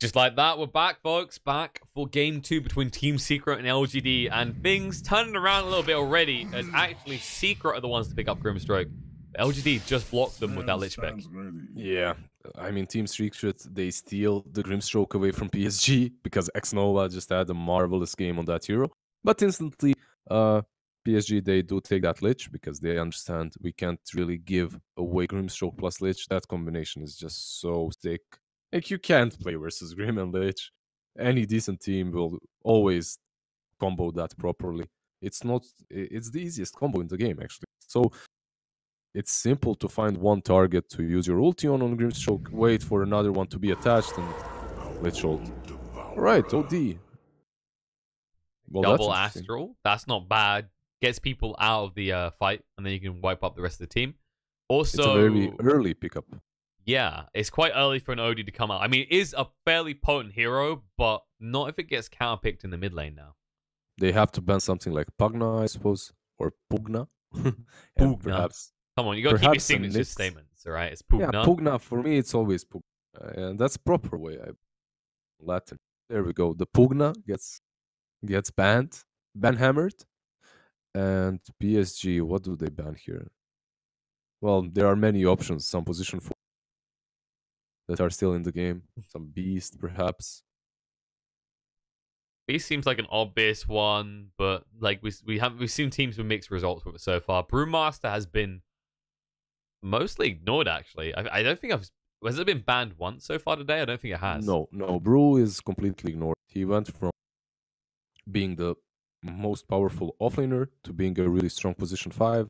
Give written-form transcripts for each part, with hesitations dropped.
Just like that, we're back, folks. Back for Game 2 between Team Secret and LGD. And things turning around a little bit already, as actually Secret are the ones to pick up Grimstroke. LGD just blocked them with that Lich pick. Yeah, I mean, Team Secret, they steal the Grimstroke away from PSG because Xnova just had a marvelous game on that hero. But instantly, PSG, they do take that Lich because they understand we can't really give away Grimstroke plus Lich. That combination is just so sick. Like, you can't play versus Grim and Lich. Any decent team will always combo that properly. It's the easiest combo in the game, actually. So it's simple to find one target to use your ulti on Grimstroke, wait for another one to be attached, and Lich ult. Alright, OD. Well, Double Astral. That's not bad. Gets people out of the fight, and then you can wipe up the rest of the team. Also, it's a very early pickup. Yeah, it's quite early for an OD to come out. I mean, it is a fairly potent hero, but not if it gets counterpicked in the mid lane now. They have to ban something like Pugna, I suppose, or Pugna. Pugna. Perhaps. Come on, you got to keep your signature statements, all right? It's Pugna. Yeah, Pugna, for me, it's always Pugna. And that's proper way. Latin. There we go. The Pugna gets banned, ban-hammered. And PSG, what do they ban here? Well, there are many options. Some position 4 that are still in the game. Some Beast, perhaps. Beast seems like an obvious one, but like we've seen teams with mixed results with it so far. Brewmaster has been mostly ignored, actually. I don't think has it been banned once so far today? I don't think it has. No. Brew is completely ignored. He went from being the most powerful offlaner to being a really strong position 5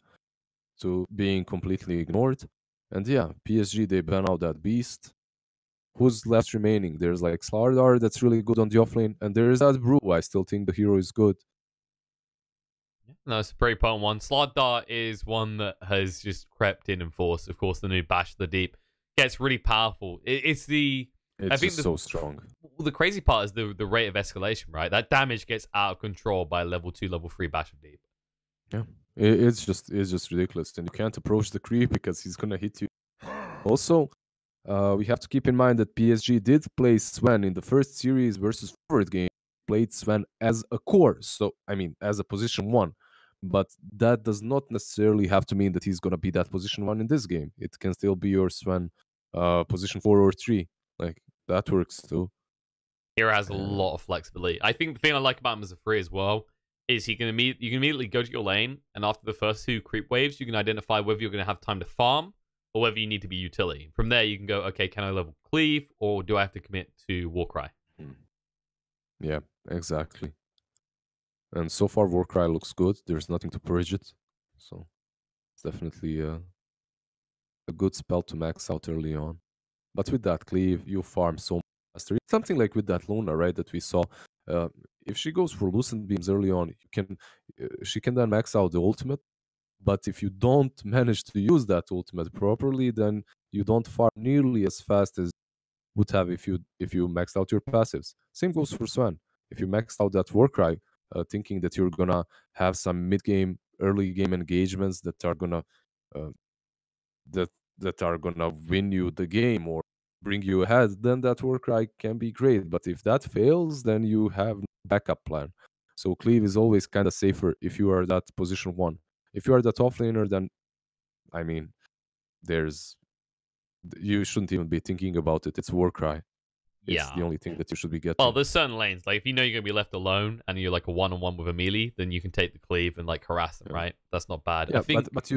to being completely ignored. And yeah, PSG, they ban out that Beast. Who's left remaining? There's like Starladder that's really good on the offlane, and there is that Brew. I still think the hero is good. No, it's a pretty potent one. Starladder is one that has just crept in force. Of course, the new Bash of the Deep gets really powerful. It's so strong. The crazy part is the rate of escalation, right? That damage gets out of control by level 2, level 3 Bash of Deep. Yeah, it's just ridiculous, and you can't approach the creep because he's gonna hit you. Also, we have to keep in mind that PSG did play Sven in the first series versus forward game. Played Sven as a core, so I mean as a position 1. But that does not necessarily have to mean that he's gonna be that position 1 in this game. It can still be your Sven position 4 or 3. Like, that works too. Hero has a lot of flexibility. I think the thing I like about him as a free as well is you can immediately go to your lane, and after the first 2 creep waves, you can identify whether you're going to have time to farm or whether you need to be utility. From there, you can go, okay, can I level cleave, or do I have to commit to Warcry? Yeah, exactly. And so far, Warcry looks good. There's nothing to purge it. So it's definitely a good spell to max out early on. But with that cleave, you farm so much faster. It's something like with that Luna, right, that we saw. If she goes for Lucent Beams early on, she can then max out the ultimate. But if you don't manage to use that ultimate properly, then you don't farm nearly as fast as you would have if you maxed out your passives. Same goes for Sven. If you maxed out that Warcry, thinking that you're gonna have some mid-game, early-game engagements that are gonna that are gonna win you the game or bring you ahead, then that Warcry can be great. But if that fails, then you have no backup plan. So cleave is always kind of safer if you are that position 1. If you are that offlaner, then I mean, you shouldn't even be thinking about it. It's Warcry. It's the only thing that you should be getting. Well, there's certain lanes. Like, if you know you're going to be left alone and you're like a one-on-one with a melee, then you can take the cleave and like harass them, right? That's not bad. Yeah, I think... but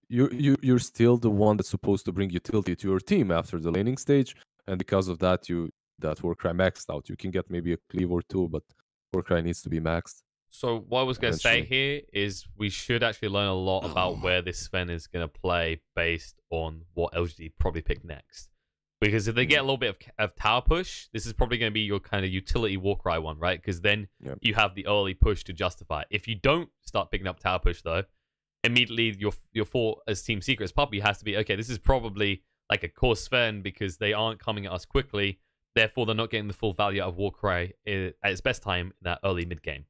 you're still the one that's supposed to bring utility to your team after the laning stage, and because of that, that Warcry maxed out. You can get maybe a cleave or 2, but Warcry needs to be maxed. So what I was going to say here is we should actually learn a lot about where this Sven is going to play based on what LGD probably pick next. Because if they get a little bit of tower push, this is probably going to be your kind of utility Warcry one, right? Because then you have the early push to justify it. If you don't start picking up tower push, though, immediately your thought as Team Secret's puppy has to be, okay, this is probably like a core Sven because they aren't coming at us quickly. Therefore, they're not getting the full value out of Warcry at its best time in that early mid-game.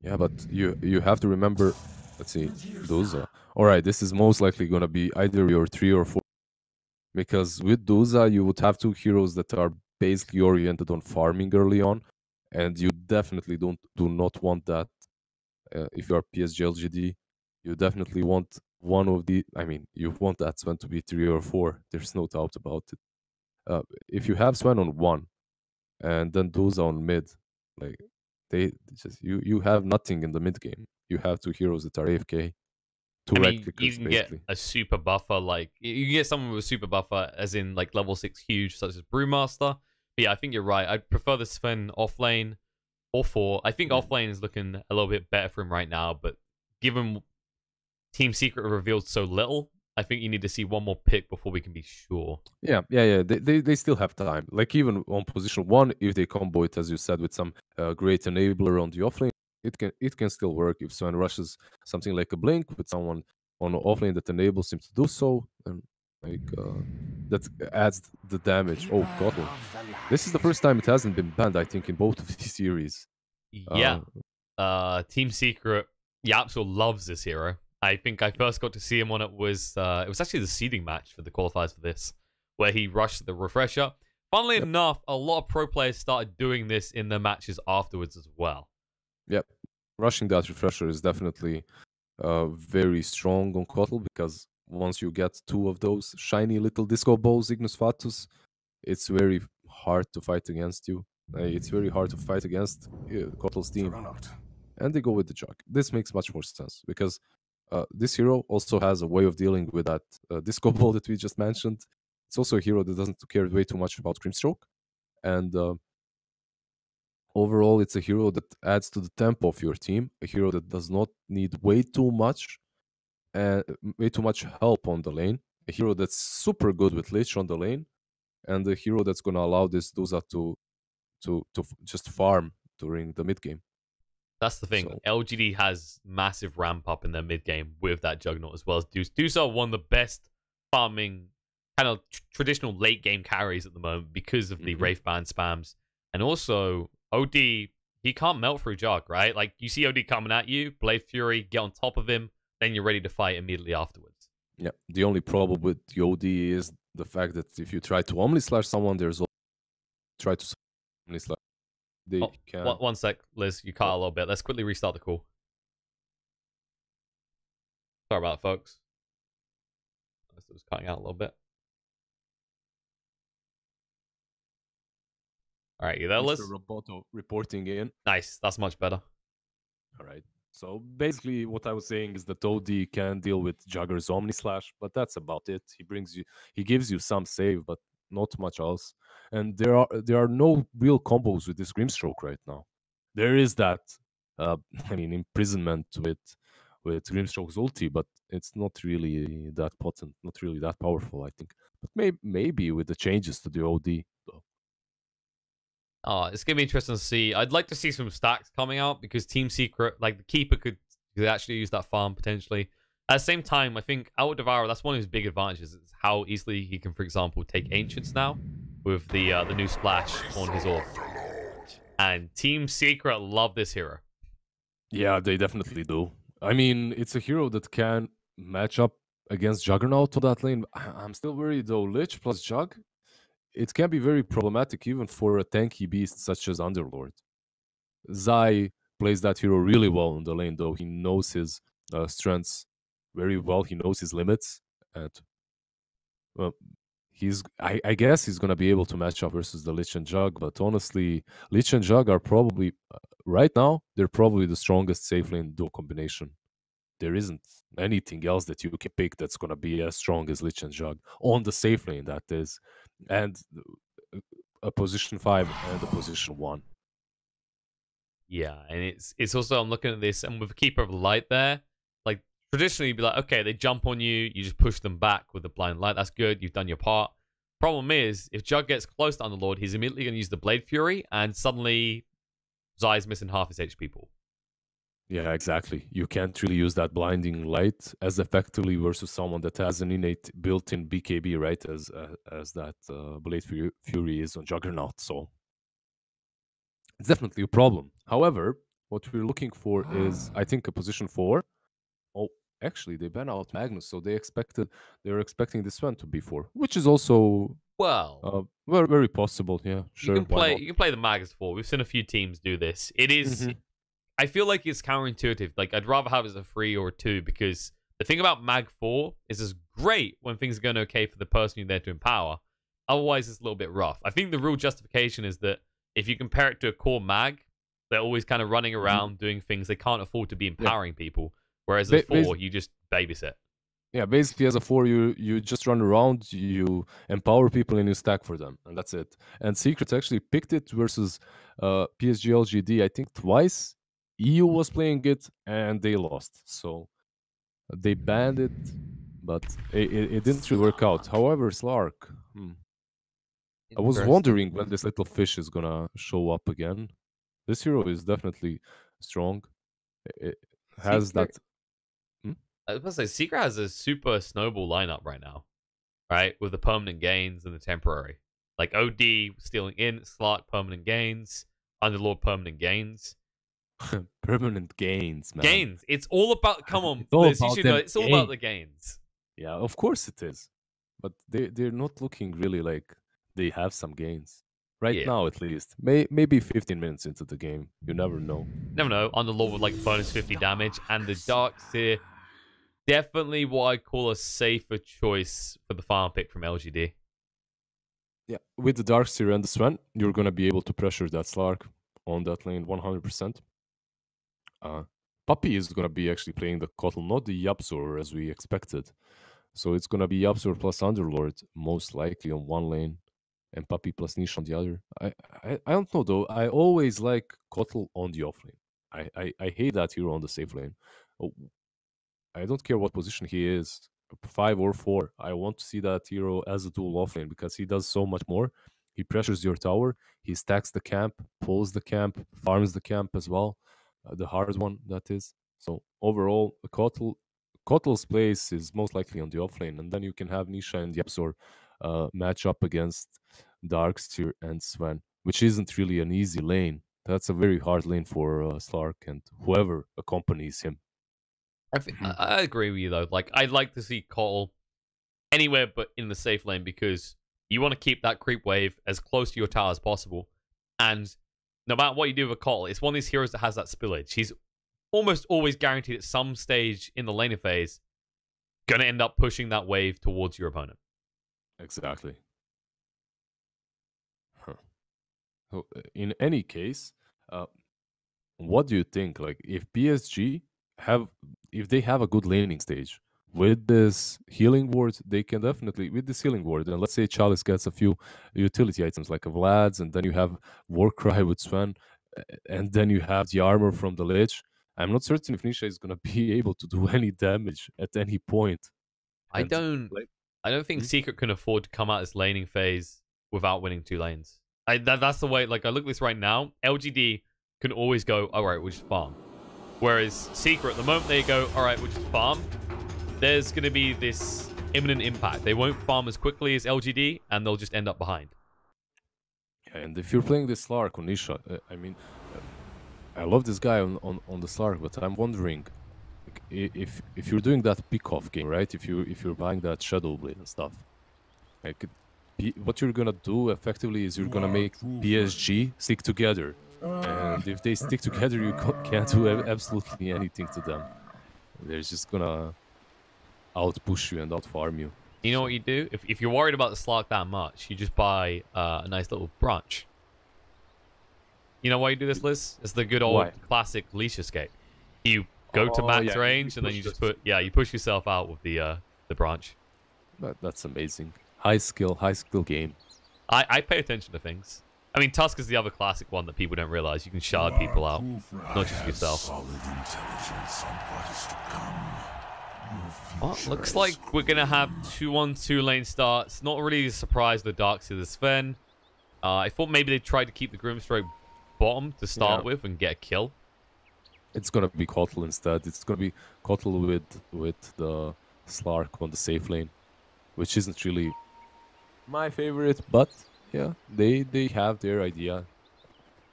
Yeah, but you have to remember, let's see, Doza. Alright, this is most likely going to be either your 3 or 4. Because with Doza, you would have 2 heroes that are basically oriented on farming early on, and you definitely do not want that. If you are PSG.LGD, you definitely want one of the. I mean, you want that Sven to be 3 or 4. There's no doubt about it. If you have Sven on 1 and then Duza on mid, like they just you have nothing in the mid game. You have 2 heroes that are AFK, two I red mean, you clickers can get basically. a super buffer, like you can get someone with a super buffer, as in like level 6 huge, such as Brewmaster. But yeah, I think you're right. I'd prefer the Sven off lane or 4. I think Yeah. off lane is looking a little bit better for him right now, but given Team Secret revealed so little, I think you need to see one more pick before we can be sure. Yeah. They still have time. Like even on position 1, if they combo it as you said with some great enabler on the offlane, it can still work. If Sven rushes something like a blink with someone on offlane that enables him to do so, and like that adds the damage. Oh, Kotl. This is the first time it hasn't been banned, I think, in both of these series. Yeah. Team Secret, Yapsil loves this hero. I think I first got to see him when it was actually the seeding match for the qualifiers for this, where he rushed the refresher. Funnily Yep. enough, a lot of pro players started doing this in their matches afterwards as well. Yep. Rushing that refresher is definitely very strong on Kotl, because once you get 2 of those shiny little disco balls, Ignus Fatus, it's very hard to fight against you. It's very hard to fight against Kotl's team. And they go with the Jug. This makes much more sense, because this hero also has a way of dealing with that disco ball that we just mentioned. It's also a hero that doesn't care way too much about Grimstroke. And overall, it's a hero that adds to the tempo of your team, a hero that does not need way too much help on the lane, a hero that's super good with Lich on the lane, and a hero that's going to allow this Duza to just farm during the mid game. That's the thing. So, LGD has massive ramp up in their mid game with that Juggernaut as well as Deuce. Deuce are one of the best farming kind of traditional late game carries at the moment because of the Wraith Band spams. And also, OD, he can't melt through Jug, right? Like, you see OD coming at you, Blade Fury, get on top of him, then you're ready to fight immediately afterwards. yeah, the only problem with the OD is the fact that if you try to Omni Slash someone, there's also try to Omni Slash. They can. One sec, Liz, you cut a little bit. Let's quickly restart the call. Sorry about that, folks. It was cutting out a little bit. All right, you there, Liz? Mr. Roboto reporting in. Nice, that's much better. All right. So basically, what I was saying is that OD can deal with Jugger's Omni Slash, but that's about it. He gives you some save, but not much else. And there are no real combos with this Grimstroke right now. There is that, imprisonment with Grimstroke's ulti, but it's not really that potent, not really that powerful, I think. But maybe with the changes to the OD, though. Oh, it's gonna be interesting to see. I'd like to see some stacks coming out because Team Secret, like the Keeper, could actually use that farm potentially. At the same time, I think Out Devourer, that's one of his big advantages, is how easily he can, for example, take Ancients now with the new splash on his orb. And Team Secret love this hero. Yeah, they definitely do. I mean, it's a hero that can match up against Juggernaut to that lane. I'm still worried though. Lich plus Jug, it can be very problematic even for a tanky beast such as Underlord. Zai plays that hero really well in the lane, though. He knows his strengths very well. He knows his limits, and I guess he's gonna be able to match up versus the Lich and Jug. But honestly, Lich and Jug are probably right now they're probably the strongest safe lane duo combination. There isn't anything else that you can pick that's gonna be as strong as Lich and Jug on the safe lane. That is, and a position 5 and a position 1. Yeah, and it's also, I'm looking at this, and with a Keeper of the Light there, like traditionally you'd be like, okay, they jump on you, you just push them back with the Blind Light. That's good, you've done your part. Problem is, if Jug gets close to Underlord, he's immediately going to use the Blade Fury, and suddenly Zai's missing half his HP pool. Yeah, exactly. You can't really use that blinding light as effectively versus someone that has an innate built-in BKB, right? As that Blade Fury is on Juggernaut. So it's definitely a problem. However, what we're looking for is, I think, a position 4. Oh, actually, they ban out Magnus, so they're expecting this one to be 4, which is also Very, very possible. Yeah, you sure. can Why play not? you can play the Mags 4. We've seen a few teams do this. It is Mhm. I feel like it's counterintuitive. Like I'd rather have it as a 3 or a 2 because the thing about Mag 4 is it's great when things are going okay for the person you're there to empower. Otherwise, it's a little bit rough. I think the real justification is that if you compare it to a core Mag, they're always kind of running around doing things they can't afford to be Yeah. empowering people. Whereas as 4, you just babysit. Yeah, basically as a 4, you just run around, you empower people, and you stack for them, and that's it. And Secret actually picked it versus PSG.LGD, I think twice. EU was playing it, and they lost. So they banned it, but it didn't really work out. However, Slark, I was Interesting. wondering when this little fish is gonna show up again. This hero is definitely strong. It has that. Secret, Hmm? I was about to say, Secret has a super snowball lineup right now, right? With the permanent gains and the temporary. Like OD stealing in, Slark permanent gains, Underlord permanent gains. Permanent gains, man. Gains. It's all about. Come on, It's all Liz, you about should know. them It's all about gains. the gains. Yeah, of course it is. But they're not looking really like they have some gains. Right Yeah. now, at least. Maybe 15 minutes into the game. You never know. Never know. Underlord with like bonus 50 damage. And the Darks here, definitely what I call a safer choice for the farm pick from LGD. Yeah, with the Darkseer and the Sven, you're going to be able to pressure that Slark on that lane 100%. Puppy is going to be actually playing the Kotl, not the Yapzor as we expected. So it's going to be Yapzor plus Underlord, most likely on one lane, and Puppy plus Niche on the other. I don't know, though. I always like Kotl on the off lane. I hate that hero on the safe lane. Oh, I don't care what position he is, 5 or 4. I want to see that hero as a dual offlane because he does so much more. He pressures your tower, he stacks the camp, pulls the camp, farms the camp as well. The hard one, that is. So overall, Kotl's place is most likely on the offlane, and then you can have Nisha and Yapzor match up against Darkseer and Sven, which isn't really an easy lane. That's a very hard lane for Slark and whoever accompanies him. I agree with you though. Like I'd like to see Cottle anywhere but in the safe lane because you want to keep that creep wave as close to your tower as possible. And no matter what you do with Cottle, it's one of these heroes that has that spillage. He's almost always guaranteed at some stage in the laning phase gonna end up pushing that wave towards your opponent. Exactly. Huh. So, in any case, what do you think? Like, if PSG if they have a good laning stage with this healing ward, they can definitely with this healing ward. And let's say Chalice gets a few utility items like a Vlad's, and then you have Warcry with Sven, and then you have the armor from the Lich. I'm not certain if Nisha is gonna be able to do any damage at any point. I And don't like, think Hmm? Secret can afford to come out this laning phase without winning 2 lanes. That's the way. Like I look at this right now, LGD can always go, all right, we'll just farm. Whereas Secret, the moment they go, all right, we'll just farm, there's going to be this imminent impact. They won't farm as quickly as LGD, and they'll just end up behind. And if you're playing this Slark on Nisha, I mean, I love this guy on the Slark, but I'm wondering like, if you're doing that pick-off game, right? If you're buying that Shadow Blade and stuff, like what you're gonna do effectively is you're gonna make PSG stick together, and if they stick together, you can't do absolutely anything to them. They're just gonna out-push you and out-farm you. You know what you do? If you're worried about the Slark that much, you just buy a nice little branch. You know why you do this, Liz? It's the good old classic leash escape. You go to max range, and then you just you push yourself out with the branch. That's amazing. High skill game. I pay attention to things. I mean, Tusk is the other classic one that people don't realize. You can shard people out, not just yourself. Well, looks like we're going to have 2-on-2 lane starts. Not really a surprise the Darks to the Sven. I thought maybe they tried to keep the Grimstroke bottom to start with and get a kill. It's going to be Kotl instead. It's going to be Kotl with the Slark on the safe lane, which isn't really my favorite, but yeah, they have their idea.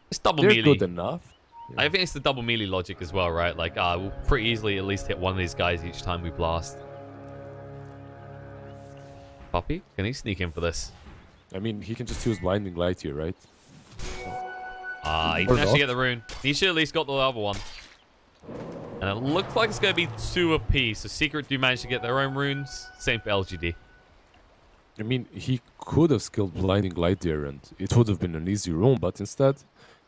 It's double They're melee. good enough. Yeah. I think it's the double melee logic as well, right? Like, we'll pretty easily at least hit one of these guys each time we blast. Puppy, can he sneak in for this? I mean, he can just use Blinding Light here, right? He didn't actually get the rune. He should at least got the other one. And it looks like it's going to be 2 apiece. So Secret do manage to get their own runes. Same for LGD. I mean, he could have skilled Blinding Light there, and it would have been an easy roam, but instead,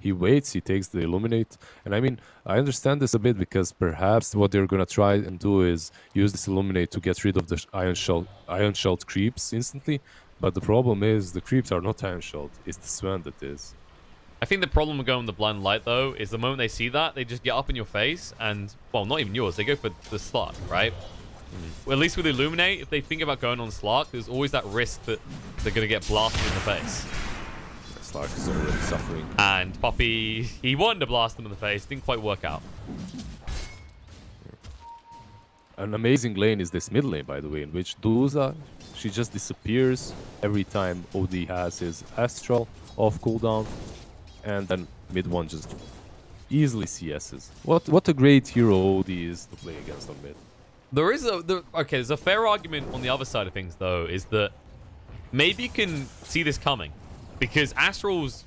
he waits, he takes the Illuminate. And I mean, I understand this a bit, because perhaps what they're going to try and do is use this Illuminate to get rid of the Iron Shelled creeps instantly. But the problem is, the creeps are not Iron Shelled, it's the Sven that is. I think the problem with going with the blind light, though, is the moment they see that, they just get up in your face and, well, not even yours. They go for the Slark, right? Well, at least with Illuminate, if they think about going on Slark, there's always that risk that they're going to get blasted in the face. Slark is already suffering. And Poppy, he wanted to blast them in the face. Didn't quite work out. An amazing lane is this mid lane, by the way, in which Duza, she just disappears every time OD has his Astral off cooldown. And then mid one just easily CSs. What a great hero OD is to play against on mid. There's a fair argument on the other side of things, though, is that maybe you can see this coming. Because Astral's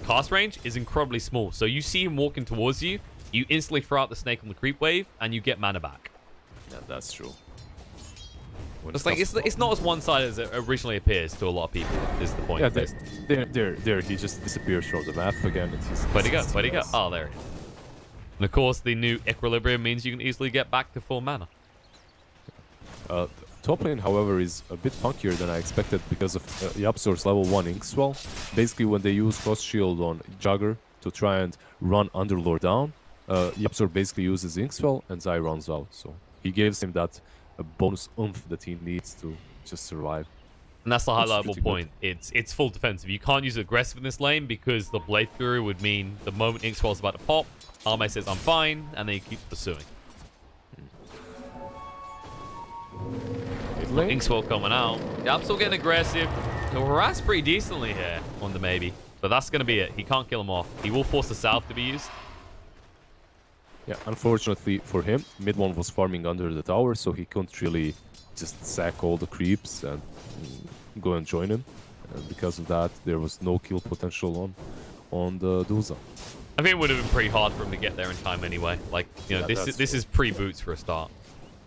cast range is incredibly small. So you see him walking towards you, you instantly throw out the snake on the creep wave, and you get mana back. Yeah, that's true. It's not as one-sided as it originally appears to a lot of people, is the point. Yeah, there, he just disappears from the map again. Where'd he go? Where'd he go? Oh, there he is. And of course, the new Equilibrium means you can easily get back to full mana. Top lane, however, is a bit funkier than I expected because of Yapsor's level 1 Inkswell. Basically, when they use Frost Shield on Jugger to try and run Underlord down, Yapsor basically uses Inkswell and Zai runs out. So he gives him that bonus oomph that he needs to just survive. And that's the high-level point. It's full defensive. You can't use aggressive in this lane because the Blade Fury would mean the moment Inkswell's about to pop, Arme says, I'm fine, and then he keeps pursuing. Inkswell coming out. Yeah, I'm still getting aggressive. He'll harass pretty decently here on the maybe. But that's going to be it. He can't kill him off. He will force the South to be used. Yeah, unfortunately for him, mid one was farming under the tower, so he couldn't really just sack all the creeps and go and join him. And because of that, there was no kill potential on the Duza. I think it would have been pretty hard for him to get there in time anyway. This is pre-boots for a start.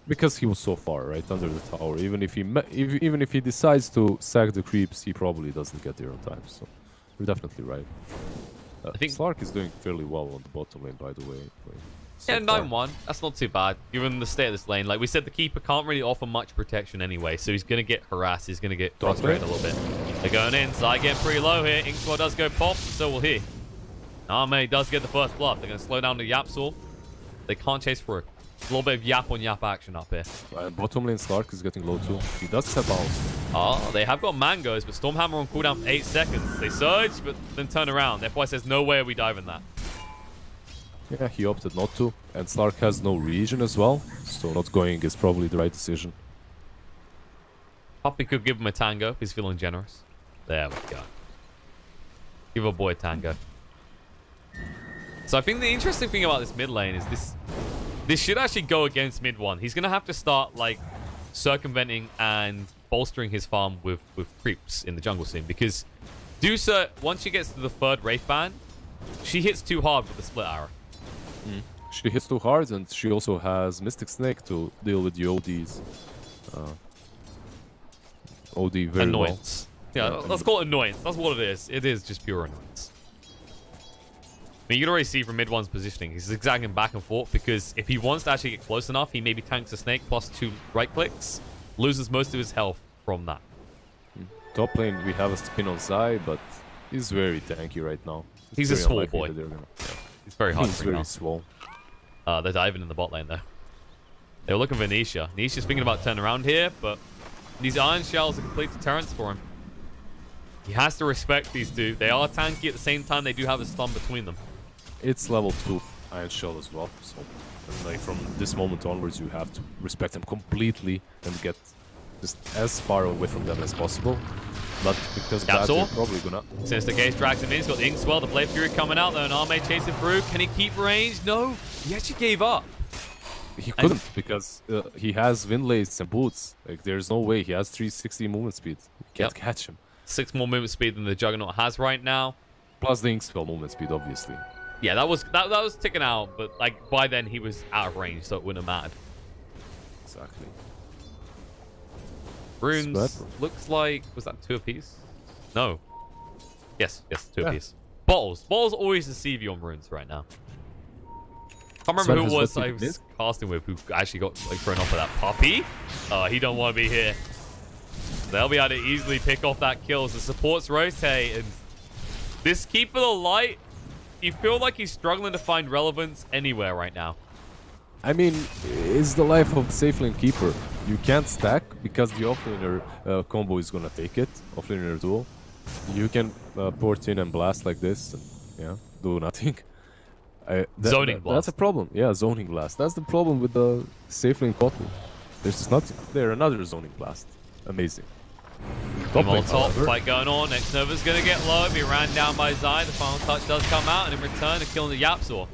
Because he was so far, right, under the tower. Even if he decides to sack the creeps, he probably doesn't get there on time. So you're definitely right. I think Slark is doing fairly well on the bottom lane, by the way. Yeah, 9-1. That's not too bad, given the state of this lane. Like we said, the Keeper can't really offer much protection anyway, so he's going to get harassed. He's going to get frustrated a little bit. They're going in. Zai getting pretty low here. Inkswell does go pop, so will he. Arme does get the first blood. They're going to slow down the Yapsor. They can't chase through. A little bit of yap on yap action up here. Bottom lane Slark is getting low too. He does step out. Oh, they have got mangoes, but Stormhammer on cooldown for 8 seconds. They surge, but then turn around. F.Y. says, no way are we diving that. Yeah, he opted not to. And Slark has no regen as well, so not going is probably the right decision. Poppy could give him a tango if he's feeling generous. There we go. Give a boy a tango. So I think the interesting thing about this mid lane is this should actually go against mid one. He's going to have to start circumventing and bolstering his farm with creeps in the jungle scene, because Dusa, once she gets to the 3rd Wraith Band, she hits too hard with the split arrow. She hits too hard, and she also has Mystic Snake to deal with the ODs. OD very annoyance. Well. Yeah, let's call it annoyance. That's what it is. It is just pure annoyance. I mean, you can already see from mid one's positioning. He's zigzagging back and forth because if he wants to actually get close enough, he maybe tanks a snake plus 2 right clicks, loses most of his health from that. Top lane, we have a spin on Zai, but he's very tanky right now. He's a swole boy. It's very hard to bring swole. They're diving in the bot lane, though. They were looking for Nisha. Nisha's thinking about turning around here, but these iron shells are complete deterrents for him. He has to respect these two. They are tanky at the same time. They do have a stun between them. It's level 2 iron shell as well. So, from this moment onwards, you have to respect them completely and get just as far away from them as possible. But because of that, you're probably gonna... Since the Gaze drags him in, he's got the Inkswell, the Blade Fury coming out, though, and Arme chasing through. Can he keep range? No, he actually gave up. He couldn't because he has Windlace and Boots. There's no way. He has 360 movement speed. You can't catch him. 6 more movement speed than the Juggernaut has right now. Plus the Inkspell movement speed, obviously. Yeah, that was ticking out, but like by then he was out of range, so it wouldn't have mattered. Exactly. Runes looks like, was that 2 apiece? No. Yes, 2 apiece. Bottles always deceive you on runes right now. Can't remember who it was I was casting with who actually got like thrown off of that puppy. He don't want to be here. They'll be able to easily pick off that kill as the supports rotate, and this Keeper of the Light, you feel like he's struggling to find relevance anywhere right now. I mean, it's the life of safe lane keeper. You can't stack because the offlaner combo is gonna take it. Offlaner duel. You can port in and blast like this, and, yeah, do nothing. Zoning blast. That's a problem. Yeah, zoning blast. That's the problem with the safe lane Kotlin. There's just nothing. There, another zoning blast. Amazing. Top fight going on. Next Nova's gonna get low. He ran down by Zai. The final touch does come out, and in return, a kill on the Yapzor.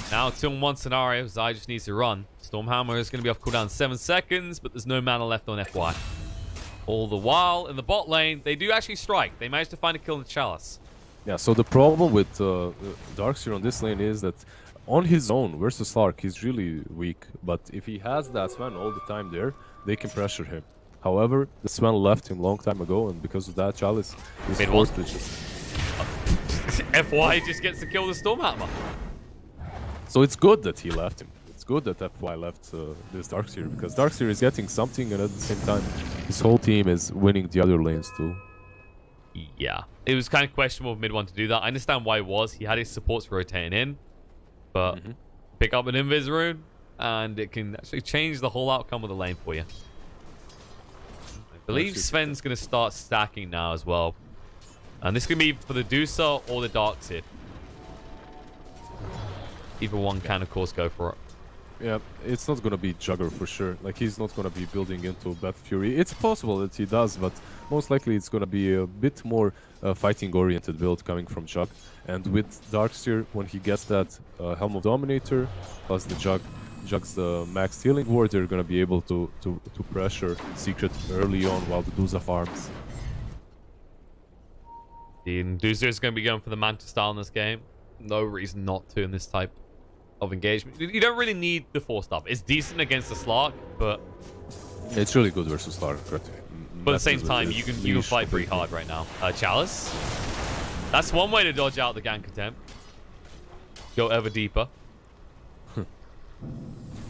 Now 2-on-1 scenario. Zai just needs to run. Stormhammer is gonna be off cooldown 7 seconds, but there's no mana left on FY. All the while, in the bot lane, they do actually strike. They managed to find a kill in the Chalice. Yeah, so the problem with Darkseer on this lane is that on his own versus Slark, he's really weak. But if he has that Sven all the time there, they can pressure him. However, the Sven left him long time ago, and because of that, Chalice is forced to just... FY just gets to kill the Stormhammer. So it's good that he left him. It's good that FY left this Darkseer, because Darkseer is getting something, and at the same time, his whole team is winning the other lanes too. Yeah, it was kind of questionable of mid-1 to do that. I understand why it was. He had his supports rotating in, but pick up an Invis rune, and it can actually change the whole outcome of the lane for you. I believe Sven's going to start stacking now as well. And this can be for the Dusa or the Darkseid. Either one can, of course, go for it. Yeah, it's not going to be Jugger for sure. Like, he's not going to be building into Bat Fury. It's possible that he does, but most likely it's going to be a bit more fighting-oriented build coming from Jug. And with Darkseer, when he gets that Helm of Dominator, plus the Jug's max healing ward, they're going to be able to pressure Secret early on while the Dusa farms. The Dusa is going to be going for the Manta style in this game. No reason not to in this type of engagement. You don't really need the 4 stuff. It's decent against the Slark, but it's really good versus Slark. But at the same time, you can fight pretty hard right now. Chalice. That's one way to dodge out the gank attempt. Go ever deeper.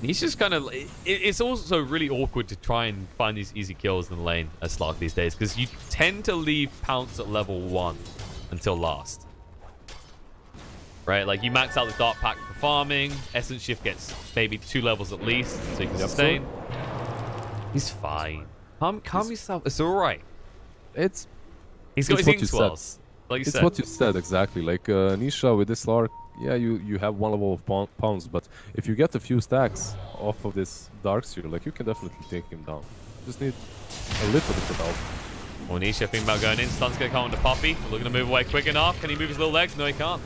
He's just kind of... It's also really awkward to try and find these easy kills in the lane as Slark these days, because you tend to leave Pounce at level 1 until last. Right, like you max out the Dark Pack for farming. Essence Shift gets maybe 2 levels at least, so you can sustain. He's fine. Calm yourself. It's all right. He's got his ink swells. Like you said. It's what you said exactly. Like Nisha with this Lark, yeah, you have 1 level of pounds, but if you get a few stacks off of this Darkseer, like you can definitely take him down. Just need a little bit of help. Well, Nisha thinking about going in. Stun's gonna come on to Puppy. Looking to move away quick enough. Can he move his little legs? No, he can't.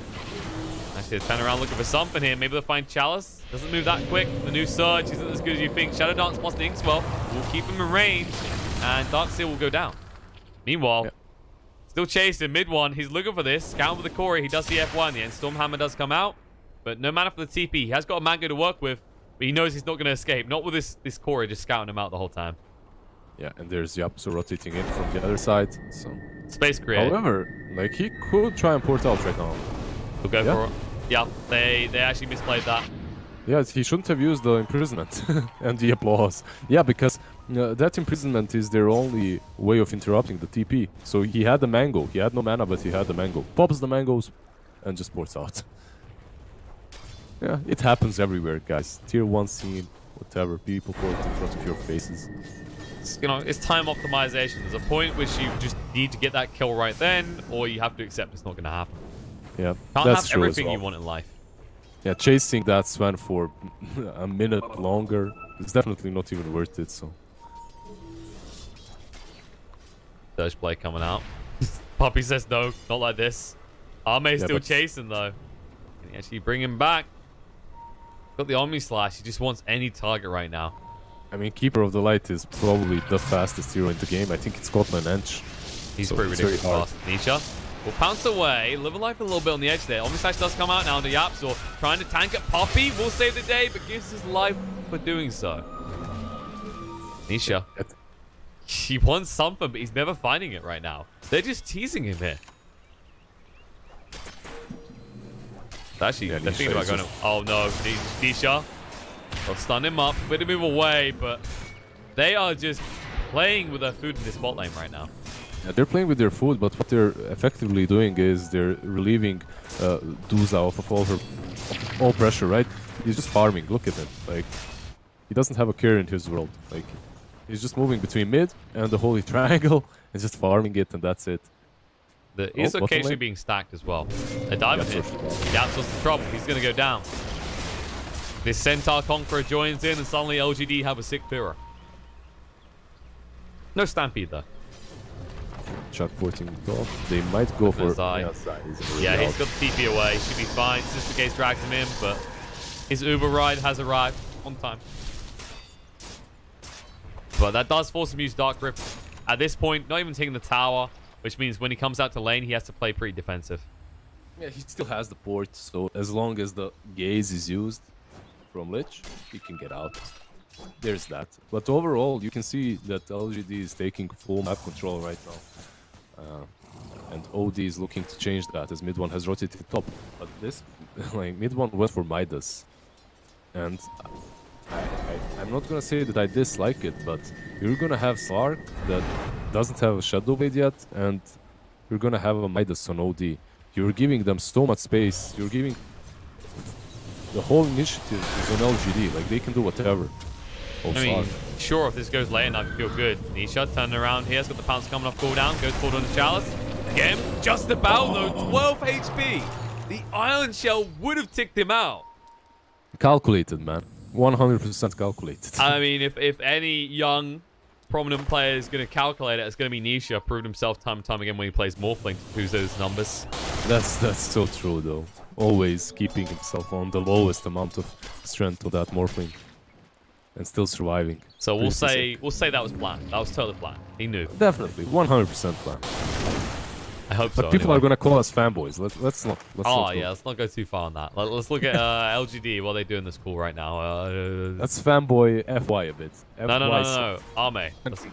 Actually, turn around looking for something here. Maybe they'll find Chalice. Doesn't move that quick. The new Surge isn't as good as you think. Shadow Dance plus the Inkswell will keep him in range, and Darkseer will go down. Meanwhile, still chasing mid-1. He's looking for this. Scout with the Corey. He does the F1 in the end. Stormhammer does come out, but no mana for the TP. He has got a Mango to work with, but he knows he's not going to escape. Not with this Corey just scouting him out the whole time. Yeah, and there's Yapsu rotating in from the other side. So space create. However, like he could try and port out right now. He'll go for it. Yeah, they actually misplayed that. Yeah, he shouldn't have used the imprisonment and the applause. Yeah, because that imprisonment is their only way of interrupting the TP. So he had the mango. He had no mana, but he had the mango. Pops the mangoes and just ports out. Yeah, it happens everywhere, guys. Tier 1 scene, whatever. People port in front of your faces. It's time optimization. There's a point which you just need to get that kill right then, or you have to accept it's not going to happen. Yeah, can't have everything you want in life. Yeah, chasing that Sven for a minute longer is definitely not even worth it. So, Surge play coming out. Puppy says no, not like this. Arme's still chasing though. Can he actually bring him back? Got the Omni Slash. He just wants any target right now. I mean, Keeper of the Light is probably the fastest hero in the game. I think it's Scotland Ench. He's pretty ridiculous fast. Nisha will pounce away, live a life a little bit on the edge there. Omnislash does come out now under Yapsor, trying to tank it. Poppy will save the day, but gives his life for doing so. Nisha. He wants something, but he's never finding it right now. They're just teasing him here. Actually, they're thinking about going. Oh no, Nisha. They'll stun him up, let him move away, but they are just playing with their food in this bot lane right now. Yeah, they're playing with their food, but what they're effectively doing is they're relieving Duza off of all pressure, right? He's just farming. Look at him. Like, he doesn't have a care in his world. Like, he's just moving between mid and the holy triangle and just farming it, and that's it. He's occasionally being stacked as well. They're diving in. Yapsor's in trouble. He's going to go down. This Centaur Conqueror joins in, and suddenly LGD have a sick Pyrrha. No Stampede, though. Chuck porting top. They might go for... Yeah, he's got the TP away. Should be fine. Sister Gaze drags him in, but his Uber ride has arrived on time. But that does force him to use Dark Rift. At this point, not even taking the tower, which means when he comes out to lane, he has to play pretty defensive. Yeah, he still has the port, so as long as the Gaze is used from Lich, he can get out. There's that. But overall, you can see that LGD is taking full map control right now. And OD is looking to change that as mid one has rotated top. But this, like, mid one went for Midas. And I'm not gonna say that I dislike it, but you're gonna have Slark that doesn't have a Shadow Blade yet, and you're gonna have a Midas on OD. You're giving them so much space. You're giving... The whole initiative is on LGD. Like, they can do whatever. I mean, sure, if this goes late, I can feel good. Nisha turning around here. Has got the pounce coming off cooldown. Goes forward on the Chalice. Again, just about, though. 12 HP. The Iron Shell would have ticked him out. Calculated, man. 100% calculated. I mean, if any young, prominent player is going to calculate it, it's going to be Nisha. Proved himself time and time again when he plays Morphling to lose those numbers. That's so true, though. Always keeping himself on the lowest amount of strength to that Morphling. And still surviving. So we'll say that was planned. That was totally planned. He knew. Definitely, 100% planned. I hope so. But people are gonna call us fanboys. Let's not. Let's not go too far on that. Let's look at LGD. What are they doing this call right now? That's fanboy FY a bit. No. Arme.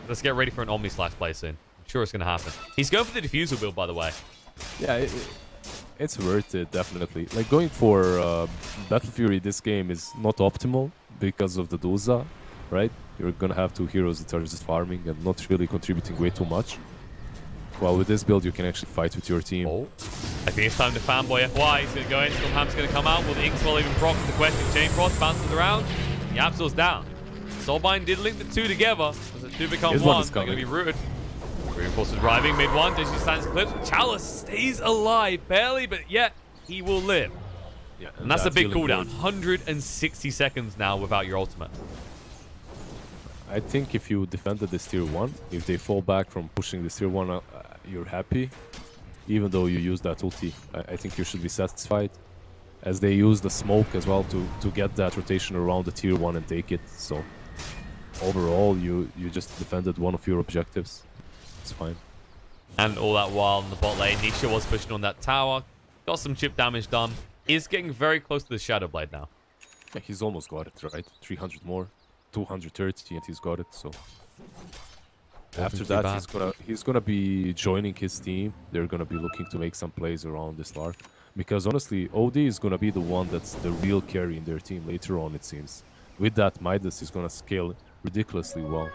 Let's get ready for an Omnislash play soon. I'm sure it's gonna happen. He's going for the diffusal build, by the way. Yeah, it's worth it, definitely. Like, going for Battle Fury this game is not optimal because of the Duza, right? You're gonna have two heroes that are just farming and not really contributing way too much. While with this build, you can actually fight with your team. Oh. I think it's time to fanboy FY. He's gonna go in. Stormham's gonna come out. Will the Inkswell even proc the question? Chain Frost bounces around. Yapsor's down. Soulbind did link the two together. As the two become one, they're gonna be rooted. Reinforced driving mid one. Digi stands clips. Chalice stays alive, barely, but yet he will live. Yeah, and that's a big cooldown. 160 seconds now without your ultimate. I think if you defended this tier 1, if they fall back from pushing this tier 1, you're happy. Even though you use that ulti, I think you should be satisfied. As they use the smoke as well to get that rotation around the tier 1 and take it. So overall, you just defended one of your objectives. It's fine. And all that while in the bot lane, Nisha was pushing on that tower. Got some chip damage done. Is getting very close to the Shadow Blade now. Yeah, he's almost got it, right? 300 more. 230 and he's got it, so after that he's gonna be joining his team. They're gonna be looking to make some plays around this Lark, because honestly OD is gonna be the one that's the real carry in their team later on, it seems. With that, Midas is gonna scale ridiculously well.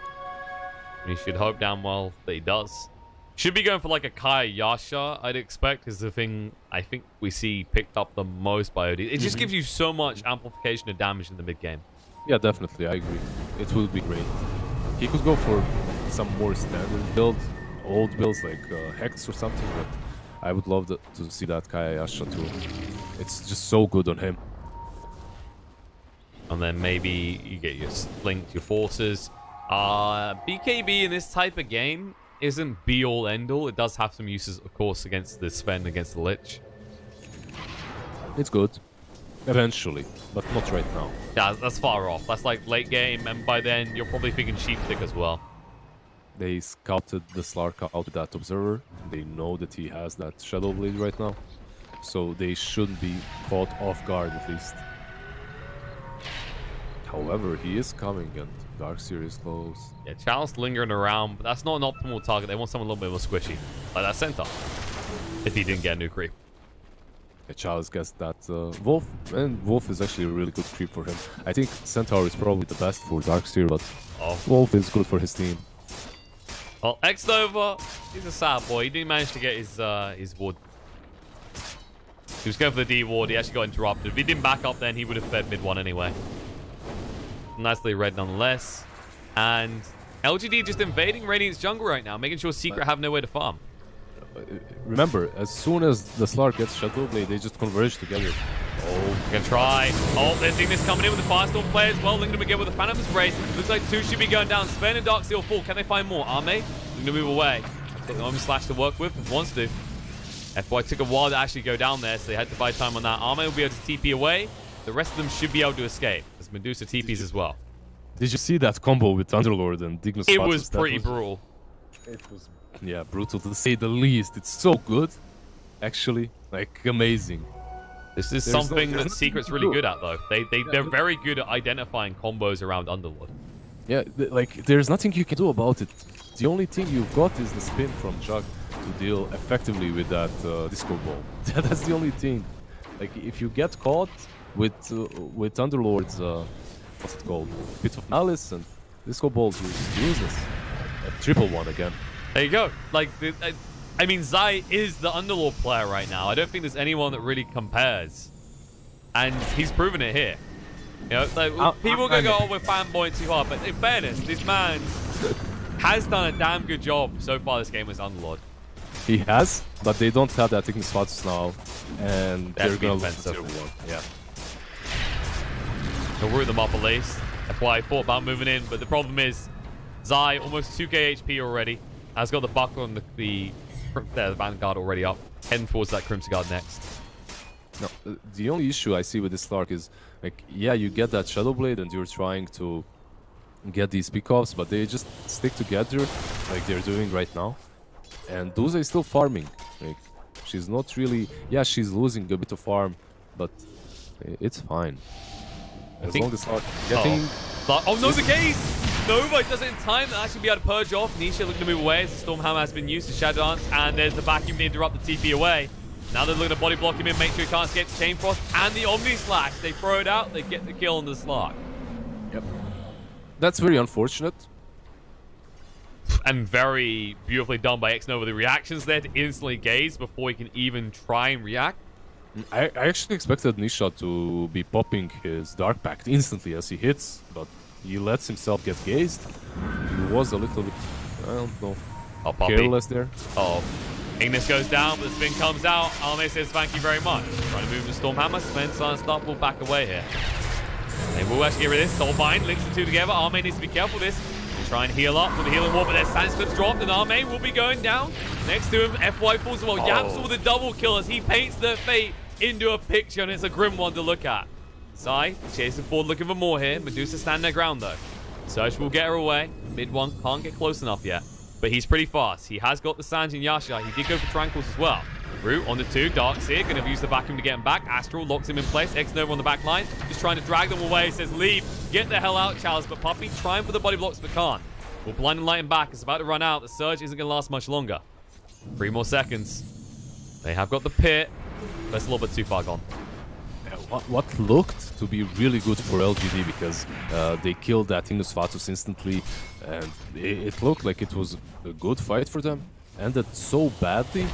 We should hope damn well that he does. Should be going for like a Kaya Yasha, I'd expect, is the thing I think we see picked up the most by OD. It just gives you so much amplification of damage in the mid game. Yeah, definitely, I agree. It will be great. He could go for some more standard build, old builds like Hex or something, but I would love to see that Kaya Yasha too. It's just so good on him. And then maybe you get your linked your forces. BKB in this type of game isn't be-all, end-all. It does have some uses, of course, against the Sven, against the Lich. It's good. Eventually, but not right now. Yeah, that's far off. That's like late game, and by then you're probably thinking Sheep Stick as well. They scouted the Slark out with that Observer. They know that he has that Shadow Blade right now. So they shouldn't be caught off guard at least. However, he is coming and Darkseer is close. Yeah, Chalice lingering around, but that's not an optimal target. They want someone a little bit more squishy, like that Centaur, if he didn't get a new creep. Yeah, Chalice gets that Wolf, and Wolf is actually a really good creep for him. I think Centaur is probably the best for Darkseer, but Wolf is good for his team. Well, X-Nova, he's a sad boy. He didn't manage to get his ward. He was going for the D ward. He actually got interrupted. If he didn't back up then, he would have fed mid one anyway. Nicely read nonetheless. And LGD just invading Radiant's jungle right now, making sure Secret have nowhere to farm. Remember, as soon as the Slark gets Shadow Blade, they just converge together. Oh, gonna try. Oh, there's Ignis coming in with the Firestorm play as well. Linking them again with the Phantom's Embrace. Looks like two should be going down. Sven and Darkseer full. Can they find more? Arme? Looking to move away. Take the Slash to work with if wants to. FY took a while to actually go down there, so they had to buy time on that. Arme will be able to TP away. The rest of them should be able to escape, as Medusa TPs as well. Did you see that combo with Thunderlord and Dignus? It was pretty brutal. It was, yeah, brutal to say the least. It's so good, actually, like amazing. This is something that Secret's really good at, though. They're very good at identifying combos around Underlord. Yeah, like there's nothing you can do about it. The only thing you've got is the spin from Jug to deal effectively with that Disco Ball. That's the only thing. Like if you get caught with Underlord's what's it called? Bit of Malice and Disco Ball, you're just useless. A triple one again. There you go. Like I mean, Zai is the Underlord player right now. I don't think there's anyone that really compares, and he's proven it here. You know, like, people are gonna go, "Oh, we're fanboying too hard," but in fairness, this man has done a damn good job so far this game as Underlord. He has, but they don't have that Ignis Fatus now, and they're gonna lose defensive. tier 1. Yeah. They'll root them up at least. That's why I thought about moving in, but the problem is Zai, almost 2k HP already, has got the buckle and the Vanguard already up, heading towards that Crimson Guard next. No, the only issue I see with this Slark is, like, yeah, you get that Shadow Blade and you're trying to get these pickoffs, but they just stick together like they're doing right now. And Duza is still farming. Like, she's not really... Yeah, she's losing a bit of farm, but it's fine. As long as Slark getting... Oh no, the gaze! Nova does it in time to actually be able to purge off. Nisha looking to move away as the Stormhammer has been used to Shadow Dance, and there's the vacuum to interrupt the TP away. Now they're looking to body block him in, make sure he can't escape the Chain Frost and the Omni Slash. They throw it out, they get the kill on the Slark. Yep. That's very unfortunate. And very beautifully done by X-Nova. The reactions there to instantly gaze before he can even try and react. I actually expected Nisha to be popping his Dark Pact instantly as he hits, but he lets himself get gazed. He was a little bit, I don't know, careless there. Oh, Ignis goes down, but the spin comes out. Arme says thank you very much. Trying to move the Stormhammer. Sven's unstoppable back away here. They will actually get rid of this. Soulbind links the two together. Arme needs to be careful with this. Try and heal up with the healing wall, but their Sandslips dropped, and Arme will be going down. Next to him, FY falls as well. Yapsel with a double kill as he paints their fate into a picture, and it's a grim one to look at. Zai chasing forward, looking for more here. Medusa standing their ground, though. Surge will get her away. Mid one can't get close enough yet, but he's pretty fast. He has got the Sands and Yasha. He did go for Tranquils as well. Root on the two. Darkseer going to use the vacuum to get him back. Astral locks him in place. X-Nova on the back line. Just trying to drag them away. He says, leave. Get the hell out, Chalice. But Puppey trying for the body blocks, but can't. Will blinding light him back. It's about to run out. The Surge isn't going to last much longer. 3 more seconds. They have got the pit. That's a little bit too far gone. What looked to be really good for LGD because they killed that Ignis Fatus instantly, and it looked like it was a good fight for them. Ended so badly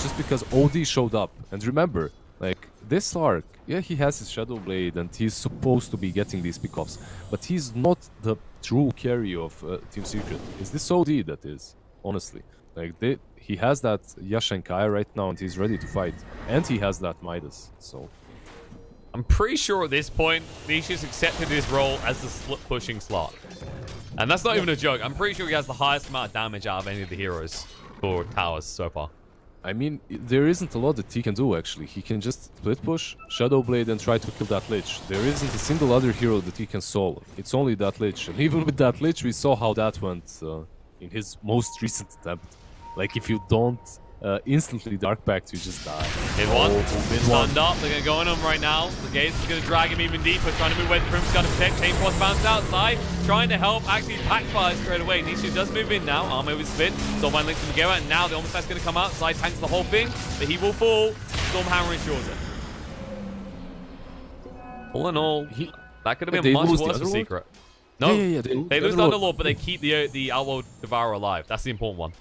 just because OD showed up. And remember, like, this Slark, yeah, he has his Shadow Blade and he's supposed to be getting these pickoffs, but he's not the true carry of Team Secret. It's this OD that is, honestly. Like, he has that Yashankai right now and he's ready to fight. And he has that Midas, so... I'm pretty sure at this point, Nisha's accepted his role as the split-pushing slot. And that's not even a joke. I'm pretty sure he has the highest amount of damage out of any of the heroes for towers so far. I mean, there isn't a lot that he can do, actually. He can just split push, Shadow Blade, and try to kill that Lich. There isn't a single other hero that he can solo. It's only that Lich. And even with that Lich, we saw how that went in his most recent attempt. Like, if you don't instantly Dark Pact, you just die. Hit one. Stunned up. They're going to go on him right now. The Gates is going to drag him even deeper, trying to move away. The Prim's got to protect. Chain Force bounce outside, trying to help. Actually, backfires straight away. Nishu does move in now. Arm over spin. Soulbind links him together, and now the Omnissiah's going to come outside, tanks the whole thing, but he will fall. Stormhammer ensures it. All in all, that could have been much worse for Secret. No, they lose the Underlord, but they keep the Outworld Devourer alive. That's the important one.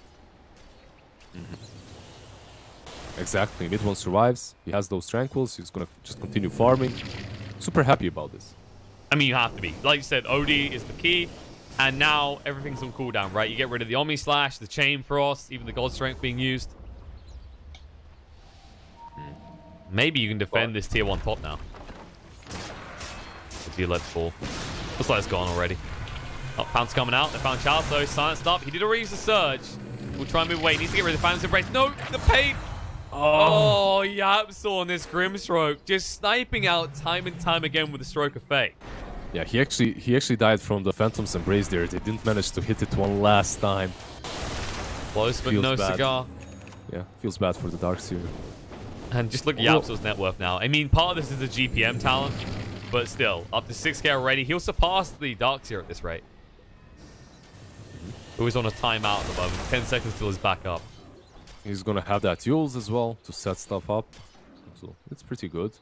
Exactly. Mid one survives. He has those tranquils. He's gonna just continue farming. Super happy about this. I mean, you have to be. Like you said, OD is the key. And now everything's on cooldown, right? You get rid of the Omni Slash, the Chain Frost, even the Gold Strength being used. Maybe you can defend this tier 1 top now. If you let fall. Looks like it's gone already. Oh, Pound's coming out. They found Charles, though. Silenced up. He did already use the Surge. We'll try and move away. He needs to get rid of the Phantom's Embrace. No, the pain. Oh, Yapsaw on this Grimstroke. Just sniping out time and time again with the Stroke of Fate. Yeah, he actually died from the Phantom's Embrace there. They didn't manage to hit it one last time. Close, but no cigar. Yeah, feels bad for the Darkseer. And just look at Yapsaw's net worth now. I mean, part of this is the GPM talent, but still, up to 6k already. He'll surpass the Darkseer at this rate. Who is on a timeout at the moment. 10 seconds till he's back up. He's gonna have that Yules as well to set stuff up. So it's pretty good.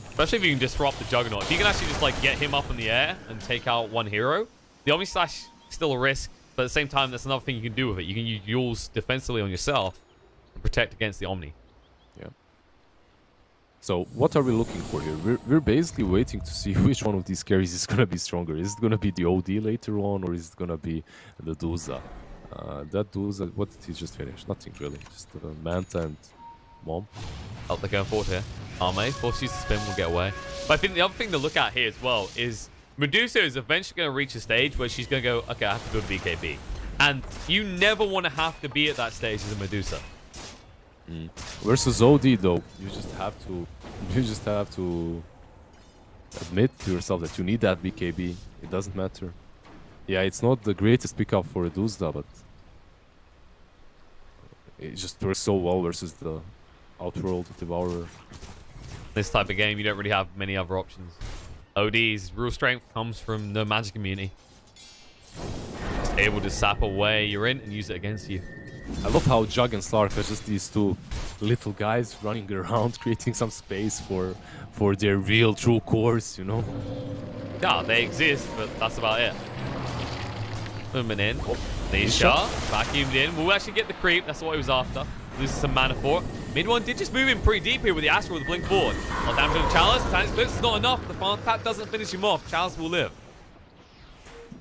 Especially if you can disrupt the Juggernaut. If you can actually just like get him up in the air and take out one hero, the Omni Slash still a risk, but at the same time, that's another thing you can do with it. You can use Yules defensively on yourself and protect against the Omni. Yeah. So what are we looking for here? We're basically waiting to see which one of these carries is gonna be stronger. Is it gonna be the OD later on, or is it gonna be the Duza? That Duza, what did he just finish? Nothing really. Just Manta and Mom. Oh, they're going forward here. Arme, force use to spin, will get away. But I think the other thing to look at here as well is Medusa is eventually going to reach a stage where she's going to go, okay, I have to build BKB. And you never want to have to be at that stage as a Medusa. Versus OD though, you just have to admit to yourself that you need that BKB. It doesn't matter. Yeah, it's not the greatest pickup for a Duza, but it just works so well versus the Outworld Devourer. This type of game, you don't really have many other options. OD's real strength comes from the magic immunity. Just able to sap away you're in and use it against you. I love how Jug and Slark are just these two little guys running around, creating some space for their real true cores, you know? Yeah, they exist, but that's about it. Movement in. Nisha, vacuumed in. We'll actually get the creep. That's what he was after. Loses some mana for it. Mid one did just move in pretty deep here with the Astral with the blink forward. A lot of damage on the Chalice. Tank splits is not enough. The farm tap doesn't finish him off. Chalice will live.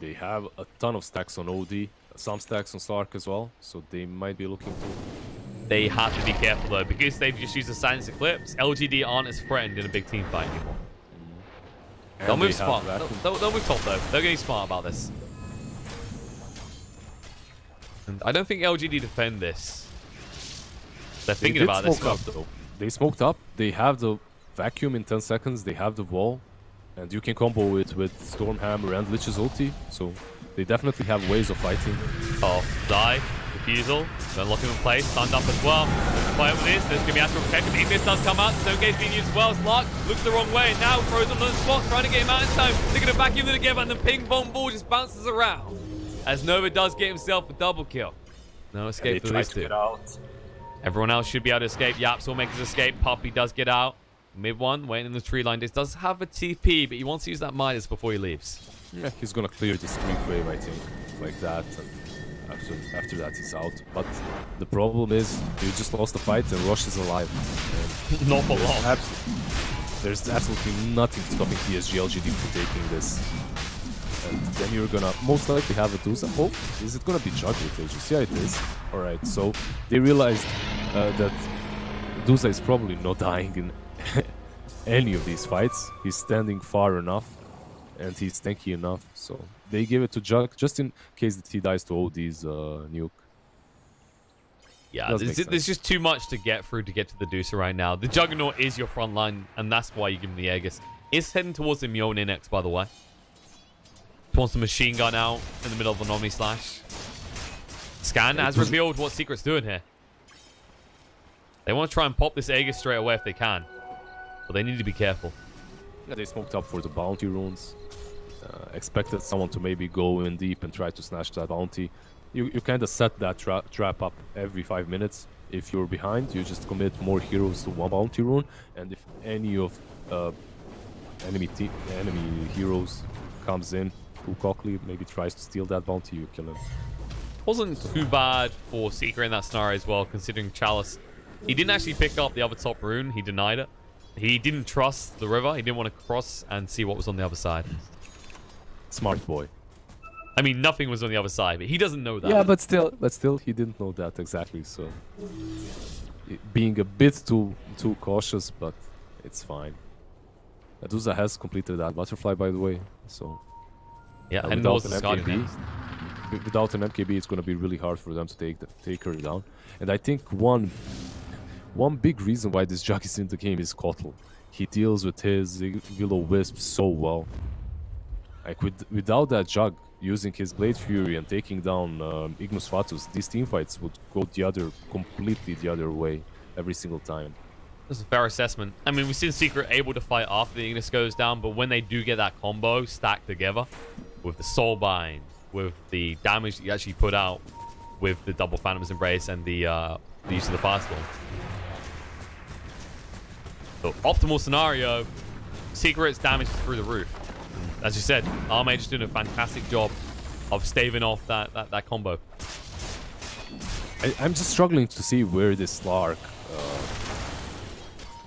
They have a ton of stacks on OD. Some stacks on Slark as well. So they might be looking to... They have to be careful though, because they've just used the Silence Eclipse. LGD aren't as threatened in a big team fight anymore. They'll move smart. They'll move top though. They're going to be smart about this. And I don't think LGD defend this. They're thinking about this. They smoked up. They have the vacuum in 10 seconds. They have the wall. And you can combo it with Stormhammer and Lich's ulti. So they definitely have ways of fighting. Oh, die. Refusal. Then lock him in place. Stunned up as well. Let's play with this. There's going to be Astral Protection. If this does come out, no gauge being used as well. Slark looks the wrong way. Now frozen on the spot, trying to get him out in time. They're going to vacuum it together, and the ping pong ball just bounces around. As Nova does get himself a double kill. No escape for these two. Everyone else should be able to escape. Yaps will make his escape. Puppy does get out. Mid one, waiting in the tree line. This does have a TP, but he wants to use that Midas before he leaves. Yeah, he's gonna clear this creep wave, I think, like that. And after that, he's out. But the problem is, you just lost the fight, and Rosh is alive. Not for long. There's absolutely nothing stopping PSG.LGD from taking this. And then you're gonna most likely have a Duza. Oh, is it gonna be Jug with Aegis? Yeah, it is. Alright, so they realized that Duza is probably not dying in any of these fights. He's standing far enough and he's tanky enough, so they give it to Jug just in case that he dies to OD's nuke. Yeah, there's just too much to get through to get to the Dusa right now. The Juggernaut is your front line, and that's why you give him the Aegis. It's heading towards the Mjolnir next, by the way. Wants the machine gun out in the middle of an Omni Slash. Scan has revealed what Secret's doing here. They want to try and pop this Aegis straight away if they can. But they need to be careful. Yeah, they smoked up for the bounty runes. Expected someone to maybe go in deep and try to snatch that bounty. You kind of set that trap up every 5 minutes. If you're behind, you just commit more heroes to one bounty rune. And if any of enemy heroes comes in too cockily, maybe tries to steal that bounty, you kill him. Wasn't too bad for Secret in that scenario as well, considering Chalice. He didn't actually pick up the other top rune. He denied it. He didn't trust the river. He didn't want to cross and see what was on the other side. Smart boy. I mean, nothing was on the other side, but he doesn't know that. Yeah, but still, he didn't know that exactly. So, being a bit too cautious, but it's fine. Aduza has completed that butterfly, by the way. So, yeah, and without an MKB, it's going to be really hard for them to take her down. And I think one big reason why this Jug is in the game is Kotl. He deals with his Will-O-Wisp so well. Like without that Jug using his Blade Fury and taking down Ignus Fatus, these teamfights would go completely the other way every single time. That's a fair assessment. I mean, we've seen Secret able to fight after the Ignis goes down, but when they do get that combo stacked together with the Soulbind, with the damage that you actually put out with the double Phantom's Embrace and the use of the Fast One. So, optimal scenario, Secret's damage is through the roof. As you said, Armage is doing a fantastic job of staving off that combo. I'm just struggling to see where this Slark,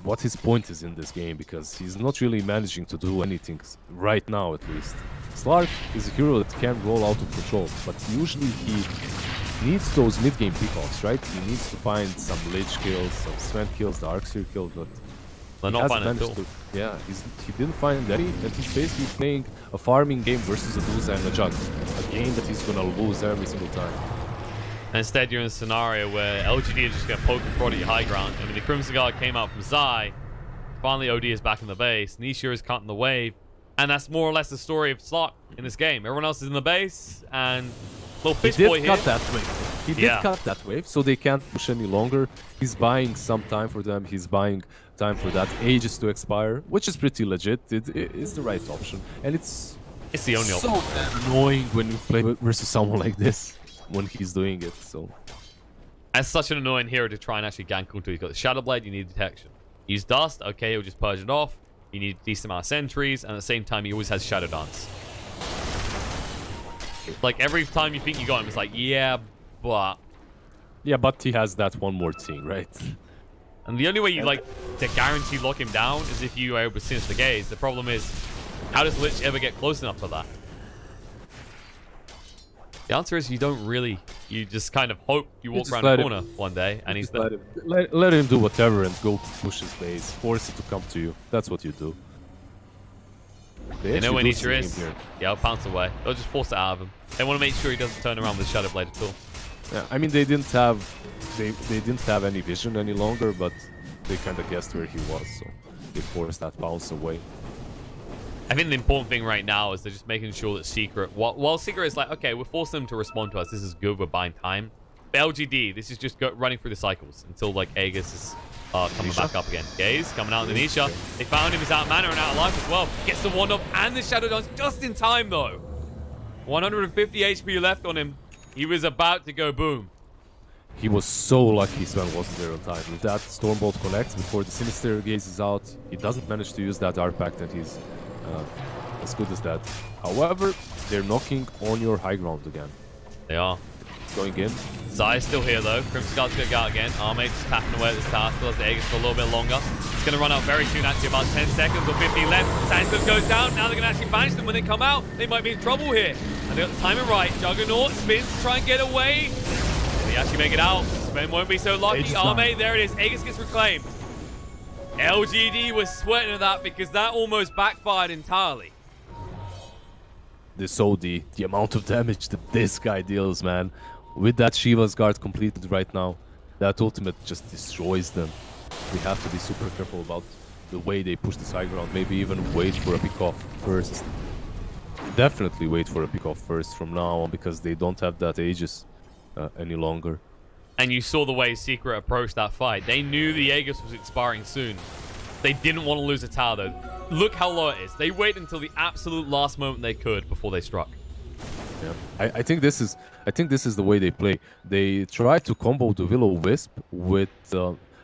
what his point is in this game, because he's not really managing to do anything right now, at least. Slark is a hero that can roll out of control, but usually he needs those mid-game pickoffs, right? He needs to find some Lich kills, some Sven kills, the Arxir kills, but they're not finding it. Yeah, he didn't find any, and he's basically playing a farming game versus a Aduza and a Jug. A game that he's gonna lose every single time. And instead, you're in a scenario where LGD is just gonna poke and prod at your high ground. I mean, the Crimson Guard came out from Zai. Finally, OD is back in the base. Nisha is cutting the wave. And that's more or less the story of Slot in this game. Everyone else is in the base, and little fish boy here. He did cut that wave. He did cut that wave, so they can't push any longer. He's buying some time for them. He's buying time for that Aegis to expire, which is pretty legit. It is the right option, and it's the only option. So annoying when you play versus someone like this when he's doing it. So that's such an annoying hero to try and actually gank onto. You've got the Shadow Blade. You need detection. Use Dust. Okay, he'll just purge it off. You need a decent amount of sentries, and at the same time, he always has Shadow Dance. Like, every time you think you got him, it's like, yeah, but he has that one more thing, right? And the only way you, like, to guarantee lock him down is if you are able to Sinister Gaze. The problem is, how does Lich ever get close enough for that? The answer is you don't really. You just kind of hope you walk around the corner one day and he's there. Let him do whatever and go push his base. Force it to come to you. That's what you do. They know where Nisha is. Yeah, I'll pounce away. They'll just force it out of him. They want to make sure he doesn't turn around with Shadow Blade at all. Yeah, I mean they didn't have any vision any longer, but they kind of guessed where he was, so they forced that bounce away. I think the important thing right now is they're just making sure that Secret, while Secret is like, okay, we're forcing them to respond to us. This is good. We're buying time. But LGD, this is just running through the cycles until like Aegis is coming back up again. Gaze coming out in the Nisha. They found him. He's out of mana and out of life as well. Gets the wand off and the Shadow Dance just in time though. 150 HP left on him. He was about to go boom. He was so lucky Sven wasn't there on time. If that Stormbolt connects before the Sinister Gaze is out, he doesn't manage to use that Dark Pact and he's as good as that. However, they're knocking on your high ground again. They are. Going in. Zai is still here though. Crimson Guard's going to go out again. Armage is tapping away at this tower. Still has the Aegis for a little bit longer. It's going to run out very soon, actually about 10 seconds or 15 left. Sandstorm goes down. Now they're going to actually banish them when they come out. They might be in trouble here. And they got the timing right. Juggernaut spins to try and get away. Can he actually make it out? Sven won't be so lucky. Armage, there it is. Aegis gets reclaimed. LGD was sweating at that because that almost backfired entirely. This OD, the amount of damage that this guy deals, man. With that Shiva's Guard completed right now, that ultimate just destroys them. We have to be super careful about the way they push this high ground. Maybe even wait for a pick-off first. definitely wait for a pick-off first from now on because they don't have that Aegis any longer. And you saw the way Secret approached that fight. They knew the Aegis was expiring soon. They didn't want to lose a tower, though. Look how low it is. They waited until the absolute last moment they could before they struck. Yeah, I think this is the way they play. They try to combo the Will-O-Wisp with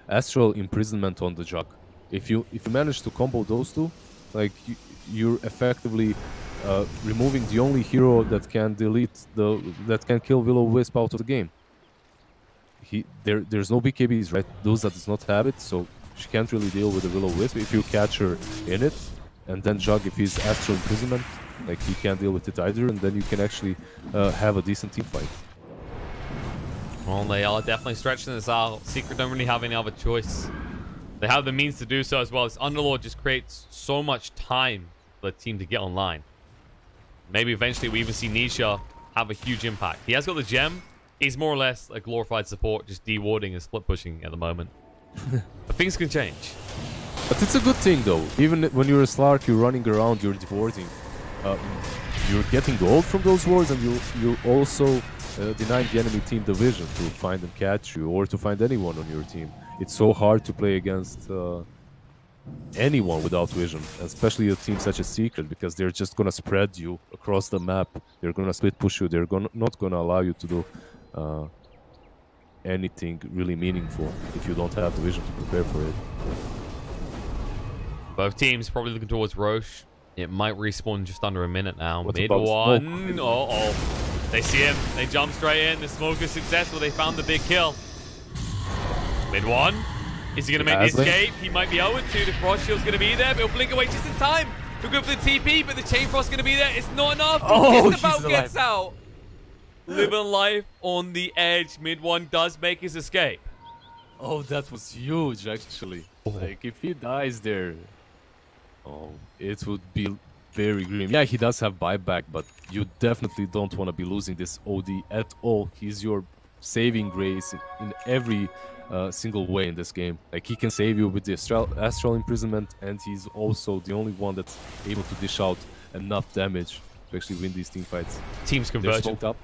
Astral Imprisonment on the Jug. If you manage to combo those two, like you're effectively removing the only hero that can that can kill Will-O-Wisp out of the game. There's no BKBs, right? Those that does not have it, so she can't really deal with the Will-O-Wisp. If you catch her in it, and then Jug, if he's Astral Imprisonment, like he can't deal with it either, and then you can actually have a decent team fight. Well, they are definitely stretching this out. Secret don't really have any other choice. They have the means to do so as well. This Underlord just creates so much time for the team to get online. Maybe eventually we even see Nisha have a huge impact. He has got the gem. He's more or less a glorified support, just de-warding and split pushing at the moment. But things can change. But it's a good thing, though. Even when you're a Slark, you're running around, you're de-warding. You're getting gold from those wards, and you also denying the enemy team the vision to find and catch you, or to find anyone on your team. It's so hard to play against anyone without vision, especially a team such as Secret, because they're just gonna spread you across the map. They're gonna split push you. They're not gonna allow you to do anything really meaningful if you don't have the vision to prepare for it. Both teams probably looking towards Roche. It might respawn just under a minute now. What Mid about one. Uh-oh. They see him. They jump straight in. The smoke is successful. They found the big kill. Mid one. Is he going to make the escape? He might be 0-2. The Frost Shield's going to be there, but he'll blink away just in time. He'll go for the TP, but the Chain Frost's going to be there. It's not enough. Oh, just about gets out. Living life on the edge. Mid one does make his escape. Oh, that was huge, actually. Like, if he dies there, it would be very grim. Yeah, he does have buyback, but you definitely don't want to be losing this OD at all. He's your saving grace in every single way in this game. Like, he can save you with the Astral Imprisonment, and he's also the only one that's able to dish out enough damage to actually win these team fights. Team's converging. They're up.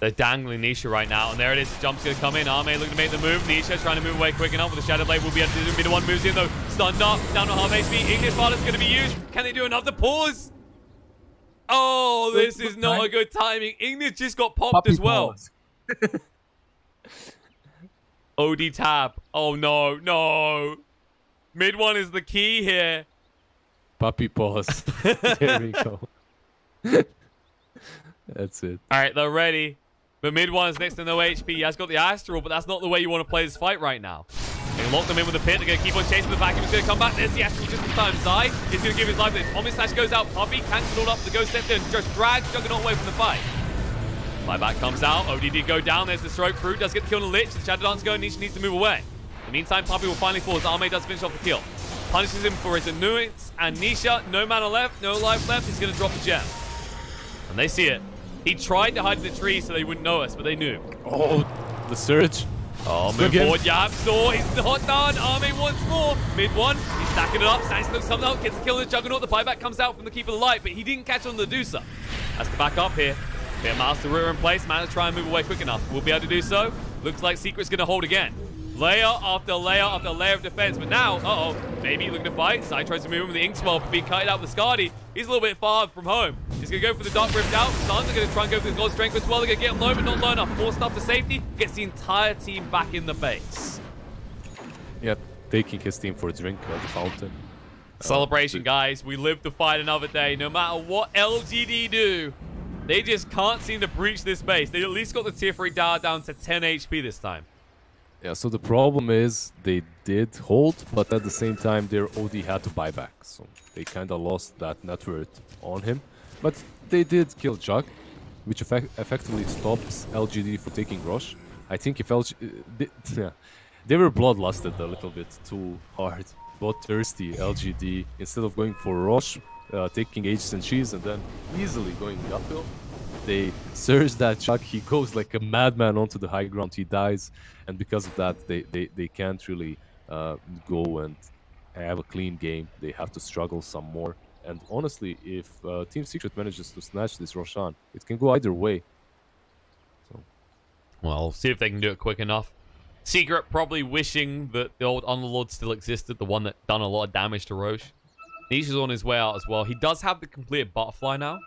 They're dangling Nisha right now, and there it is. The jump's going to come in. Arme looking to make the move. Nisha trying to move away quick enough with the Shadow Blade. Will be able to do Mid one moves in, though. Stunned up, down to half HP. Ignis Father's going to be used. Can they do another pause? Oh, this is not a good timing. Ignis just got popped as well. OD tab. Oh, no, no. Mid one is the key here. Puppy pause. There we go. That's it. All right, they're ready. But Mid one is next to no HP. He has got the Astral, but that's not the way you want to play this fight right now. They lock them in with the pit. They're going to keep on chasing the vacuum. He's going to come back. There's the Astral just in time. Zai is going to give his life this. Omni Slash goes out. Puppy tanks it all up. The Ghost Scepter and just drags Juggernaut away from the fight. Buyback comes out. ODD go down. There's the Stroke Fruit. Does get the kill on the Lich. The Shadow Dance going. Nisha needs to move away. In the meantime, Puppy will finally fall as Arme does finish off the kill. Punishes him for his annoyance. And Nisha, no mana left, no life left. He's going to drop the gem. And they see it. He tried to hide in the tree so they wouldn't know us, but they knew. Oh, the surge. Oh, move forward, Yabsaw. He's not done. Arme once more. Mid one. He's stacking it up. Sanchez comes out, gets the kill on the Juggernaut. The buyback comes out from the Keeper of the Light, but he didn't catch on the Medusa. Has to back up here. Get Master Ruler in place. Man to try and move away quick enough. We'll be able to do so. Looks like Secret's going to hold again. Layer after layer after layer of defense. But now, maybe looking to fight. Sai tries to move him with the Inkswell, but being kited out with Skadi. He's a little bit far from home. He's going to go for the Dark Rift out. Stuns are going to try and go for the Gold Strength as well. They're going to get him low, but not low enough. More stuff for safety. Gets the entire team back in the base. Yep, taking his team for a drink at the fountain. Celebration, guys. We live to fight another day. No matter what LGD do, they just can't seem to breach this base. They at least got the tier 3 tower down to 10 HP this time. Yeah, so the problem is they did hold, but at the same time their OD had to buy back. So they kind of lost that net worth on him. But they did kill Jug, which effectively stops LGD from taking Roche. I think if they were bloodlusted a little bit too hard. Bloodthirsty LGD, instead of going for Roche, taking Aegis and Cheese and then easily going uphill. They surge that Jug, he goes like a madman onto the high ground, he dies, and because of that, they can't really go and have a clean game. They have to struggle some more. And honestly, if Team Secret manages to snatch this Roshan, it can go either way. So, well, see if they can do it quick enough. Secret probably wishing that the old Underlord still existed, the one that done a lot of damage to Roche. Nisha's on his way out as well. He does have the completed butterfly now.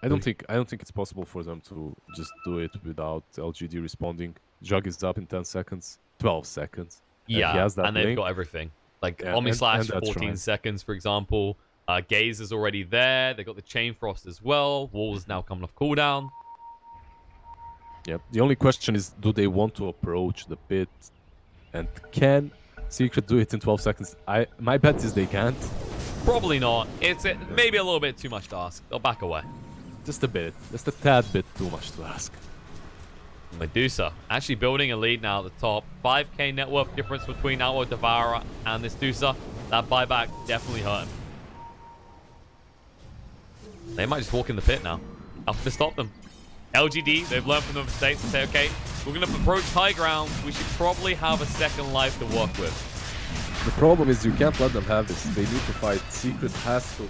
I don't think it's possible for them to just do it without LGD responding. Jug is up in 10 seconds, 12 seconds. Yeah, he has that and they've got everything. Like Omni Slash, 14 seconds, for example. Gaze is already there. They got the Chain Frost as well. Wall is now coming off cooldown. Yeah, the only question is, do they want to approach the pit? And can Secret do it in 12 seconds? My bet is they can't. Probably not. It's maybe a little bit too much to ask. They'll back away. Just a bit. Just a tad bit too much to ask. Medusa actually building a lead now at the top. 5k net worth difference between Outlaw Devourer and this Medusa. That buyback definitely hurt him. They might just walk in the pit now. Have to stop them. LGD, they've learned from their mistakes and say, okay, we're going to approach high ground. We should probably have a second life to work with. The problem is you can't let them have this. They need to fight. Secret has to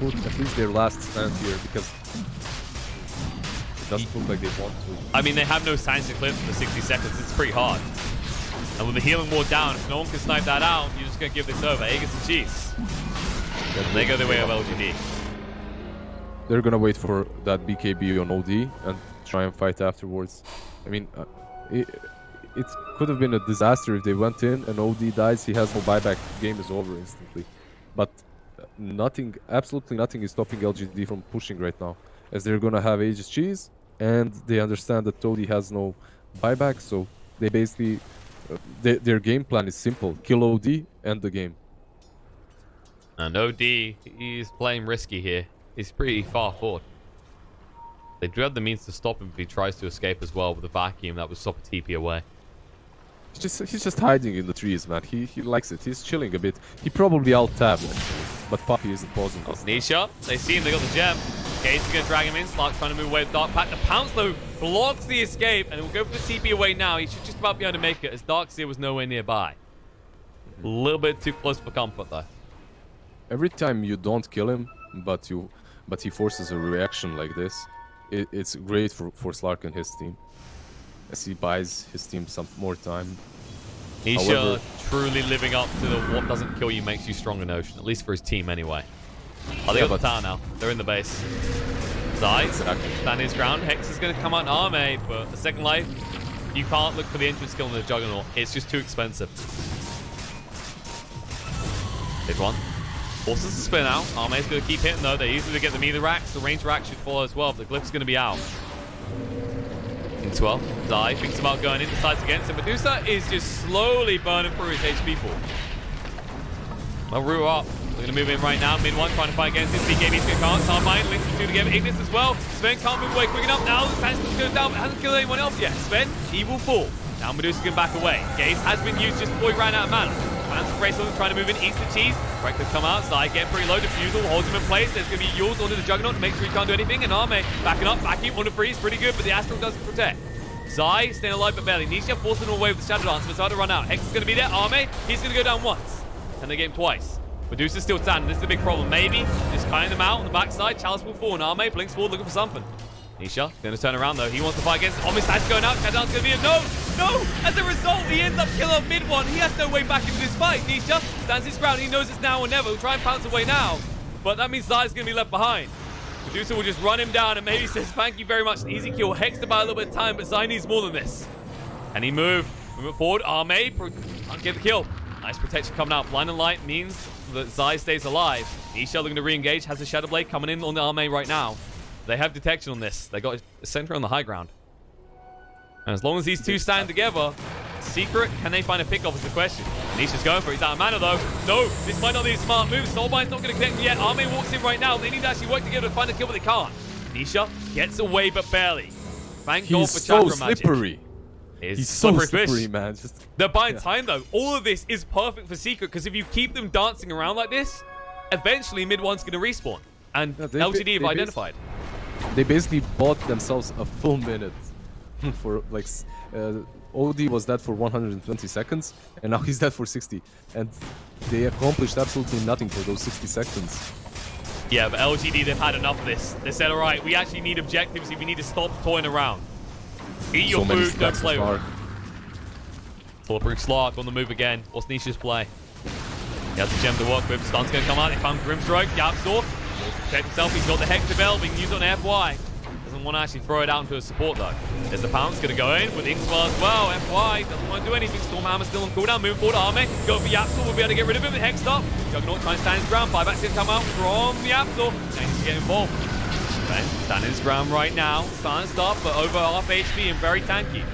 put at least their last stand here, because it doesn't look like they want to. I mean, they have no signs to clip for 60 seconds. It's pretty hard. And with the healing ward down, if no one can snipe that out, you're just going to give this over. Aegis and cheese. And they go their way of LGD. They're going to wait for that BKB on OD and try and fight afterwards. I mean, it could have been a disaster if they went in and OD dies, he has no buyback, game is over instantly. But nothing, absolutely nothing is stopping LGD from pushing right now, as they're gonna have Aegis Cheese, and they understand that OD has no buyback, so they basically, their game plan is simple, kill OD, end the game. And OD, he's playing risky here. He's pretty far forward. They do have the means to stop him if he tries to escape as well with a vacuum that would stop a TP away. He's just hiding in the trees, man. He likes it. He's chilling a bit. He probably alt-tabbed, but Puppy isn't pausing. Nisha, they see him, they got the gem. Gaze is going to drag him in. Slark trying to move away with Dark Pact. The Pounce, though, blocks the escape, and will go for the TP away now. He should just about be able to make it, as Darkseer was nowhere nearby. A little bit too close for comfort, though. Every time you don't kill him, but he forces a reaction like this, it's great for Slark and his team, as he buys his team some more time. Nisha truly living up to the what doesn't kill you makes you stronger notion, at least for his team anyway. Oh, they got the tower now. They're in the base. Zai, stand his ground. Hex is going to come out in Arme, but the second life, you can't look for the entrance skill in the Juggernaut. It's just too expensive. Big one. Forces the spin out. Arme's going to keep hitting though. They easily get the meter racks. The range rack should follow as well. The glyph's going to be out. As well. Zai thinks about going in, decides against him. Medusa is just slowly burning through his HP pool. Well, Rue up. They're going to move in right now. Mid one trying to fight against him. BKB's going to come out. Starmine links the two together. Ignis as well. Sven can't move away quick enough. Now the Sandstorm's going down, but hasn't killed anyone else yet. Sven, he will fall. Now Medusa's going back away. Gaze has been used just before he ran out of mana. Fans of Bracelet trying to move in, eats the cheese. Break could come out, Zai getting pretty low. Diffusal holds him in place. There's going to be Yules onto the Juggernaut to make sure he can't do anything. And Arme backing up, vacuum on the freeze, pretty good, but the Astral doesn't protect. Zai staying alive but barely. Nisha forcing him away with the Shadow Dance, but it's hard to run out. Hex is going to be there. Arme, he's going to go down once. And they get him twice. Medusa's still standing. This is the big problem. Maybe just cutting them out on the backside. Chalice will fall, and Arme blinks forward looking for something. Nisha going to turn around though. He wants to fight against Omnislash going out. Shadow Dance going to be a no! No! As a result, he ends up killing off mid one. He has no way back into this fight. Nisha stands his ground. He knows it's now or never. He'll try and pounce away now. But that means Zai's going to be left behind. Medusa will just run him down and maybe says, thank you very much. An easy kill. Hexed about a little bit of time, but Zai needs more than this. And he move it forward. Arme can't get the kill. Nice protection coming out. Blind and Light means that Zai stays alive. Nisha looking to re-engage. Has the Shadow Blade coming in on the Arme right now. They have detection on this. They got a center on the high ground. And as long as these two stand together, Secret, can they find a pick-off is the question. Nisha's going for it. He's out of mana though. No, this might not be a smart move. Soulbind's not going to connect yet. Arme walks in right now. They need to actually work together to find a kill, but they can't. Nisha gets away, but barely. Thank God for Chakra Magic. Slippery. He's so slippery slippery, man. They're buying time though. All of this is perfect for Secret, because if you keep them dancing around like this, eventually mid one's going to respawn. And LGD have identified. They basically bought themselves a full minute for like OD was dead for 120 seconds, and now he's dead for 60. And they accomplished absolutely nothing for those 60 seconds. Yeah, but LGD, they've had enough of this. They said, all right, we actually need objectives. We need to stop toying around. Eat your food, don't play with it. Bulletproof Slark on the move again. What's Nisha's play? He has a gem to work with. Stun's going to come out. They found Grimstroke. Yapzor wants to protect himself. He's got the Hexabell. We can use it on FY. Doesn't want to actually throw it out into a support, though. There's the Pounce going to go in with Inkswell as well. FY doesn't want to do anything. Stormhammer's still on cooldown. Moving forward, Arme. Go for Yapzor. We'll be able to get rid of him with Hexed up. Juggernaut trying to stand his ground. Buyback's going to come out from Yapzor. Now he needs to get involved. Okay, standing his ground right now. Starting stuff, but over half HP and very tanky.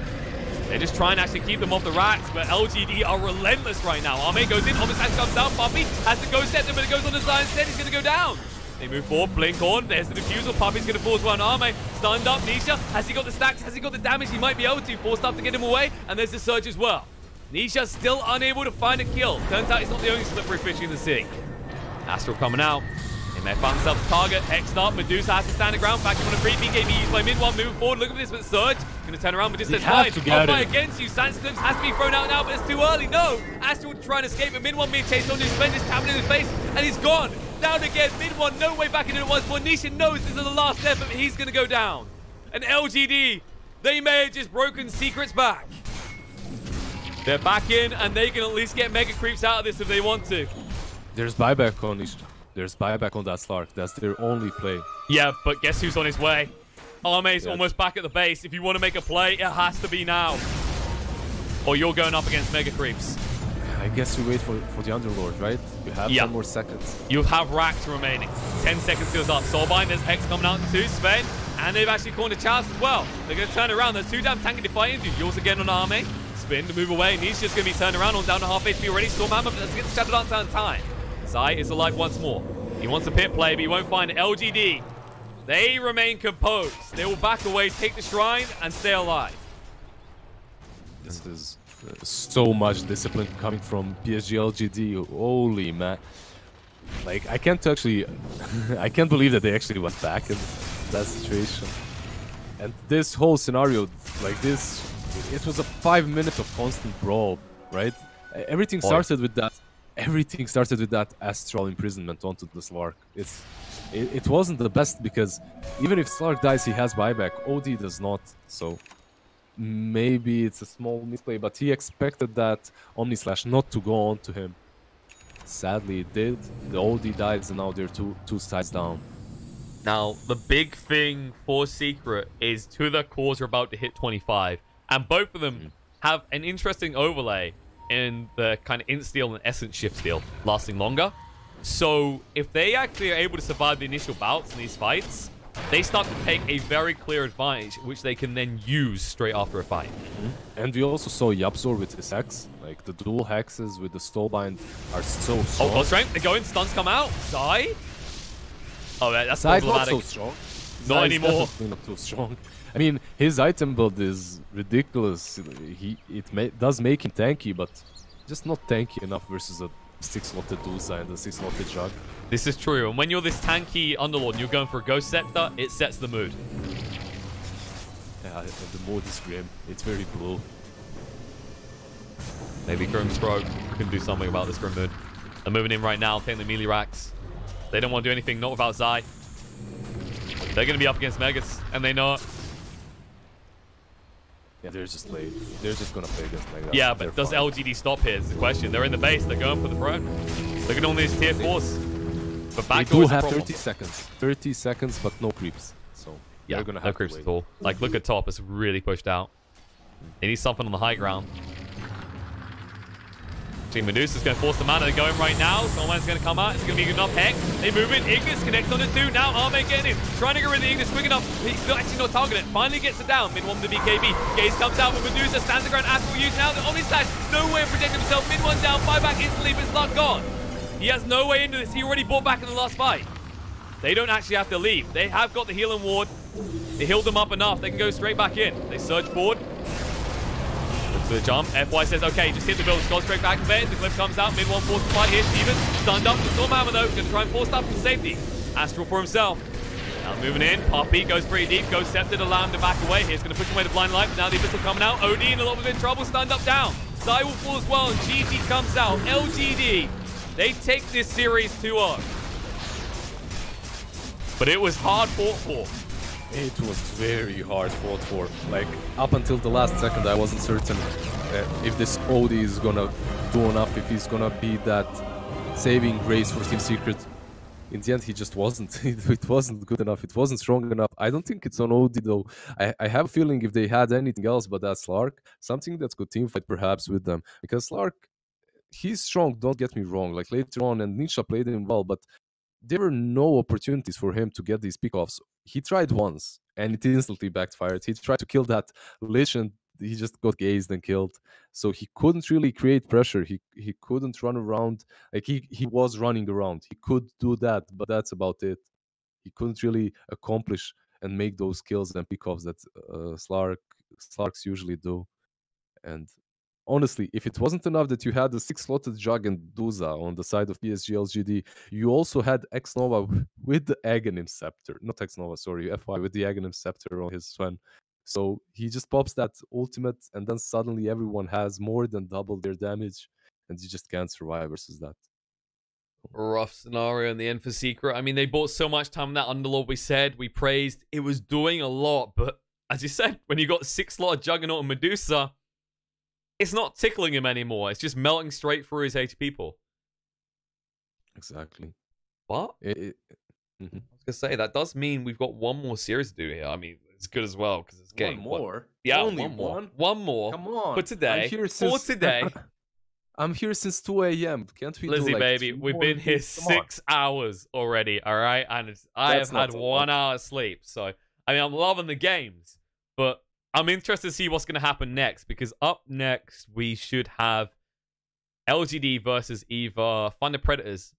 They're just trying to actually keep them off the racks, but LGD are relentless right now. Arme goes in, Omniscience comes down, Puppy has to go set them, but it goes on the side instead, he's going to go down. They move forward, blink on, there's the defusal, Puppy's going to force one, Arme stunned up, Nisha, has he got the stacks, has he got the damage, he might be able to, force stuff to get him away, and there's the surge as well. Nisha still unable to find a kill. Turns out he's not the only slippery fish in the city. Astral coming out. They may find themselves a target. Hexed up. Medusa has to stand the ground. Back in on a free BKB used by mid-one. Moving forward. Look at this with Surge. Going to turn around. Medusa says, fine. I'll fight against you. Sandsclips has to be thrown out now, but it's too early. No. Astral trying to escape, but mid-one being chased on his friend. Just tapping in his face, and he's gone. Down again. Mid-one. No way back into it once more. Nisha knows this is the last effort, but he's going to go down. And LGD, they may have just broken secrets back. They're back in, and they can at least get mega creeps out of this if they want to. There's buyback on Nisha. There's buyback on that Slark. That's their only play. Yeah, but guess who's on his way? Arme's almost back at the base. If you want to make a play, it has to be now. Or you're going up against mega creeps. I guess you wait for the Underlord, right? You have 10 more seconds. You have racks remaining. 10 seconds goes up. Soulbind, there's Hex coming out too. Sven, and they've actually cornered Chalice as well. They're going to turn around. There's two damn tanky to fight into. Yours again on Arme. Spin to move away. Nisha's just going to be turned around on down to half HP already. Stormhammer, but let's get the Shadow Dance out in time. Zai is alive once more. He wants a pit play, but he won't find it. LGD, they remain composed. They will back away, take the shrine, and stay alive. This is so much discipline coming from PSG.LGD. Holy man. Like, I can't actually... I can't believe that they actually went back in that situation. And this whole scenario, like this, it was a 5 minutes of constant brawl, right? Everything started with that. Everything started with that astral imprisonment onto the Slark. It wasn't the best because even if Slark dies, he has buyback. OD does not, so maybe it's a small misplay, but he expected that Omnislash not to go on to him. Sadly, it did. The OD dies, and now they're two sides down. Now, the big thing for Secret is two of their cores are about to hit 25, and both of them have an interesting overlay in the kind of insta-steal and essence shift steal lasting longer. So if they actually are able to survive the initial bouts in these fights, they start to take a very clear advantage, which they can then use straight after a fight. And we also saw Yapzor with his hex. Like, the dual hexes with the Soulbind are so strong. Oh, strength. They're going. Stuns come out. Zai? Oh, that's Zai problematic. Not so strong. Not anymore. Not too strong. I mean, his item build is ridiculous. It does make him tanky, but just not tanky enough versus a 6-slotted Dusa and a 6-slotted Jug. This is true, and when you're this tanky Underlord and you're going for a Ghost Scepter, it sets the mood. Yeah, and the mood is grim. It's very blue. Maybe Grimstroke can do something about this grim mood. They're moving in right now, taking the melee racks. They don't want to do anything, not without Zai. They're going to be up against Megas, and they know it. Yeah, they're just gonna play against Megas. Yeah, but does LGD stop here is the question. They're in the base, they're going for the throne. Look at all these tier 4s. But back they do have 30 seconds. 30 seconds, but no creeps. So yeah, they're gonna have no creeps at all. Like, look at top, it's really pushed out. They need something on the high ground. Team Medusa's going to force the mana. They're going right now. Someone's going to come out. It's going to be good enough. Hex. They move in. Ignis connects on the 2. Now Arme getting in. Trying to get rid of the Ignis quick enough. He's actually not targeted. Finally gets it down. Mid-1 with the BKB. Gaze comes out with Medusa. Stands the ground. Astral use now. The Omnislash. No way of protecting himself. Mid-1 down. Buyback instantly, but it's not gone. He has no way into this. He already bought back in the last fight. They don't actually have to leave. They have got the healing ward. They healed them up enough. They can go straight back in. They surge forward. The jump. FY says, okay, just hit the build. Go straight back there. The cliff comes out. Mid-1 forced to fight here. Steven stunned up. The Stormhammer, though, going to try and force stuff from safety. Astral for himself. Now moving in. Poppy goes pretty deep. Goes Scepter to allow him to back away. He's going to push away the blind light. But now the Abyssal coming out. OD in a little bit of trouble. Stand up down. Zai will fall as well. And GG comes out. LGD. They take this series 2-0. But it was hard fought for. It was very hard fought for. Like, up until the last second, I wasn't certain if this OD is gonna do enough, if he's gonna be that saving grace for Team Secret. In the end, he just wasn't. It wasn't good enough. It wasn't strong enough. I don't think it's on OD, though. I have a feeling if they had anything else but that Slark, something that could teamfight perhaps with them. Because Slark, he's strong, don't get me wrong. Like, later on, and Nisha played him well, but there were no opportunities for him to get these pickoffs. He tried once, and it instantly backfired. He tried to kill that Lich, and he just got gazed and killed. So he couldn't really create pressure. He couldn't run around. Like, he was running around. He could do that, but that's about it. He couldn't really accomplish and make those kills and pickoffs that Slarks usually do. And honestly, if it wasn't enough that you had the 6-slotted Jug and Duza on the side of PSG.LGD, you also had X-Nova with the Aghanim Scepter. Not X-Nova, sorry, FY with the Aghanim Scepter on his Sven. So he just pops that ultimate, and then suddenly everyone has more than double their damage, and you just can't survive versus that. Rough scenario in the end for Secret. I mean, they bought so much time on that Underlord. We said, we praised. It was doing a lot, but as you said, when you got 6-slotted Juggernaut and Medusa, it's not tickling him anymore. It's just melting straight through his HP pool. Exactly. But I was going to say, that does mean we've got one more series to do here. I mean, it's good as well because it's getting... One more? Yeah, only one more. One? One more. Come on. For today. For today. I'm here since 2 a.m. Can't we Lizzie, do, like, baby, we've been here 6 hours already, all right? And I have had 1 hour sleep. So, I mean, I'm loving the games, but I'm interested to see what's going to happen next, because up next, we should have LGD versus either Thunder Predators.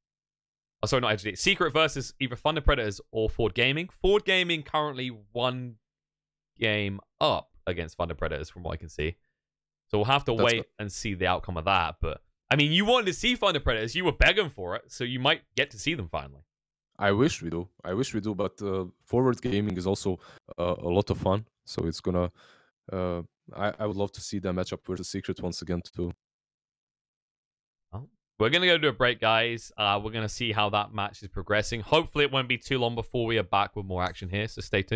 Oh, sorry, not LGD. Secret versus either Thunder Predators or Ford Gaming. Ford Gaming currently 1 game up against Thunder Predators, from what I can see. So we'll have to wait and see the outcome of that. But, I mean, you wanted to see Thunder Predators. You were begging for it, so you might get to see them finally. I wish we do. But Forward Gaming is also a lot of fun. So it's gonna... I would love to see that matchup versus Secret once again, too. Well, we're going to go to a break, guys. We're going to see how that match is progressing. Hopefully, it won't be too long before we are back with more action here, so stay tuned.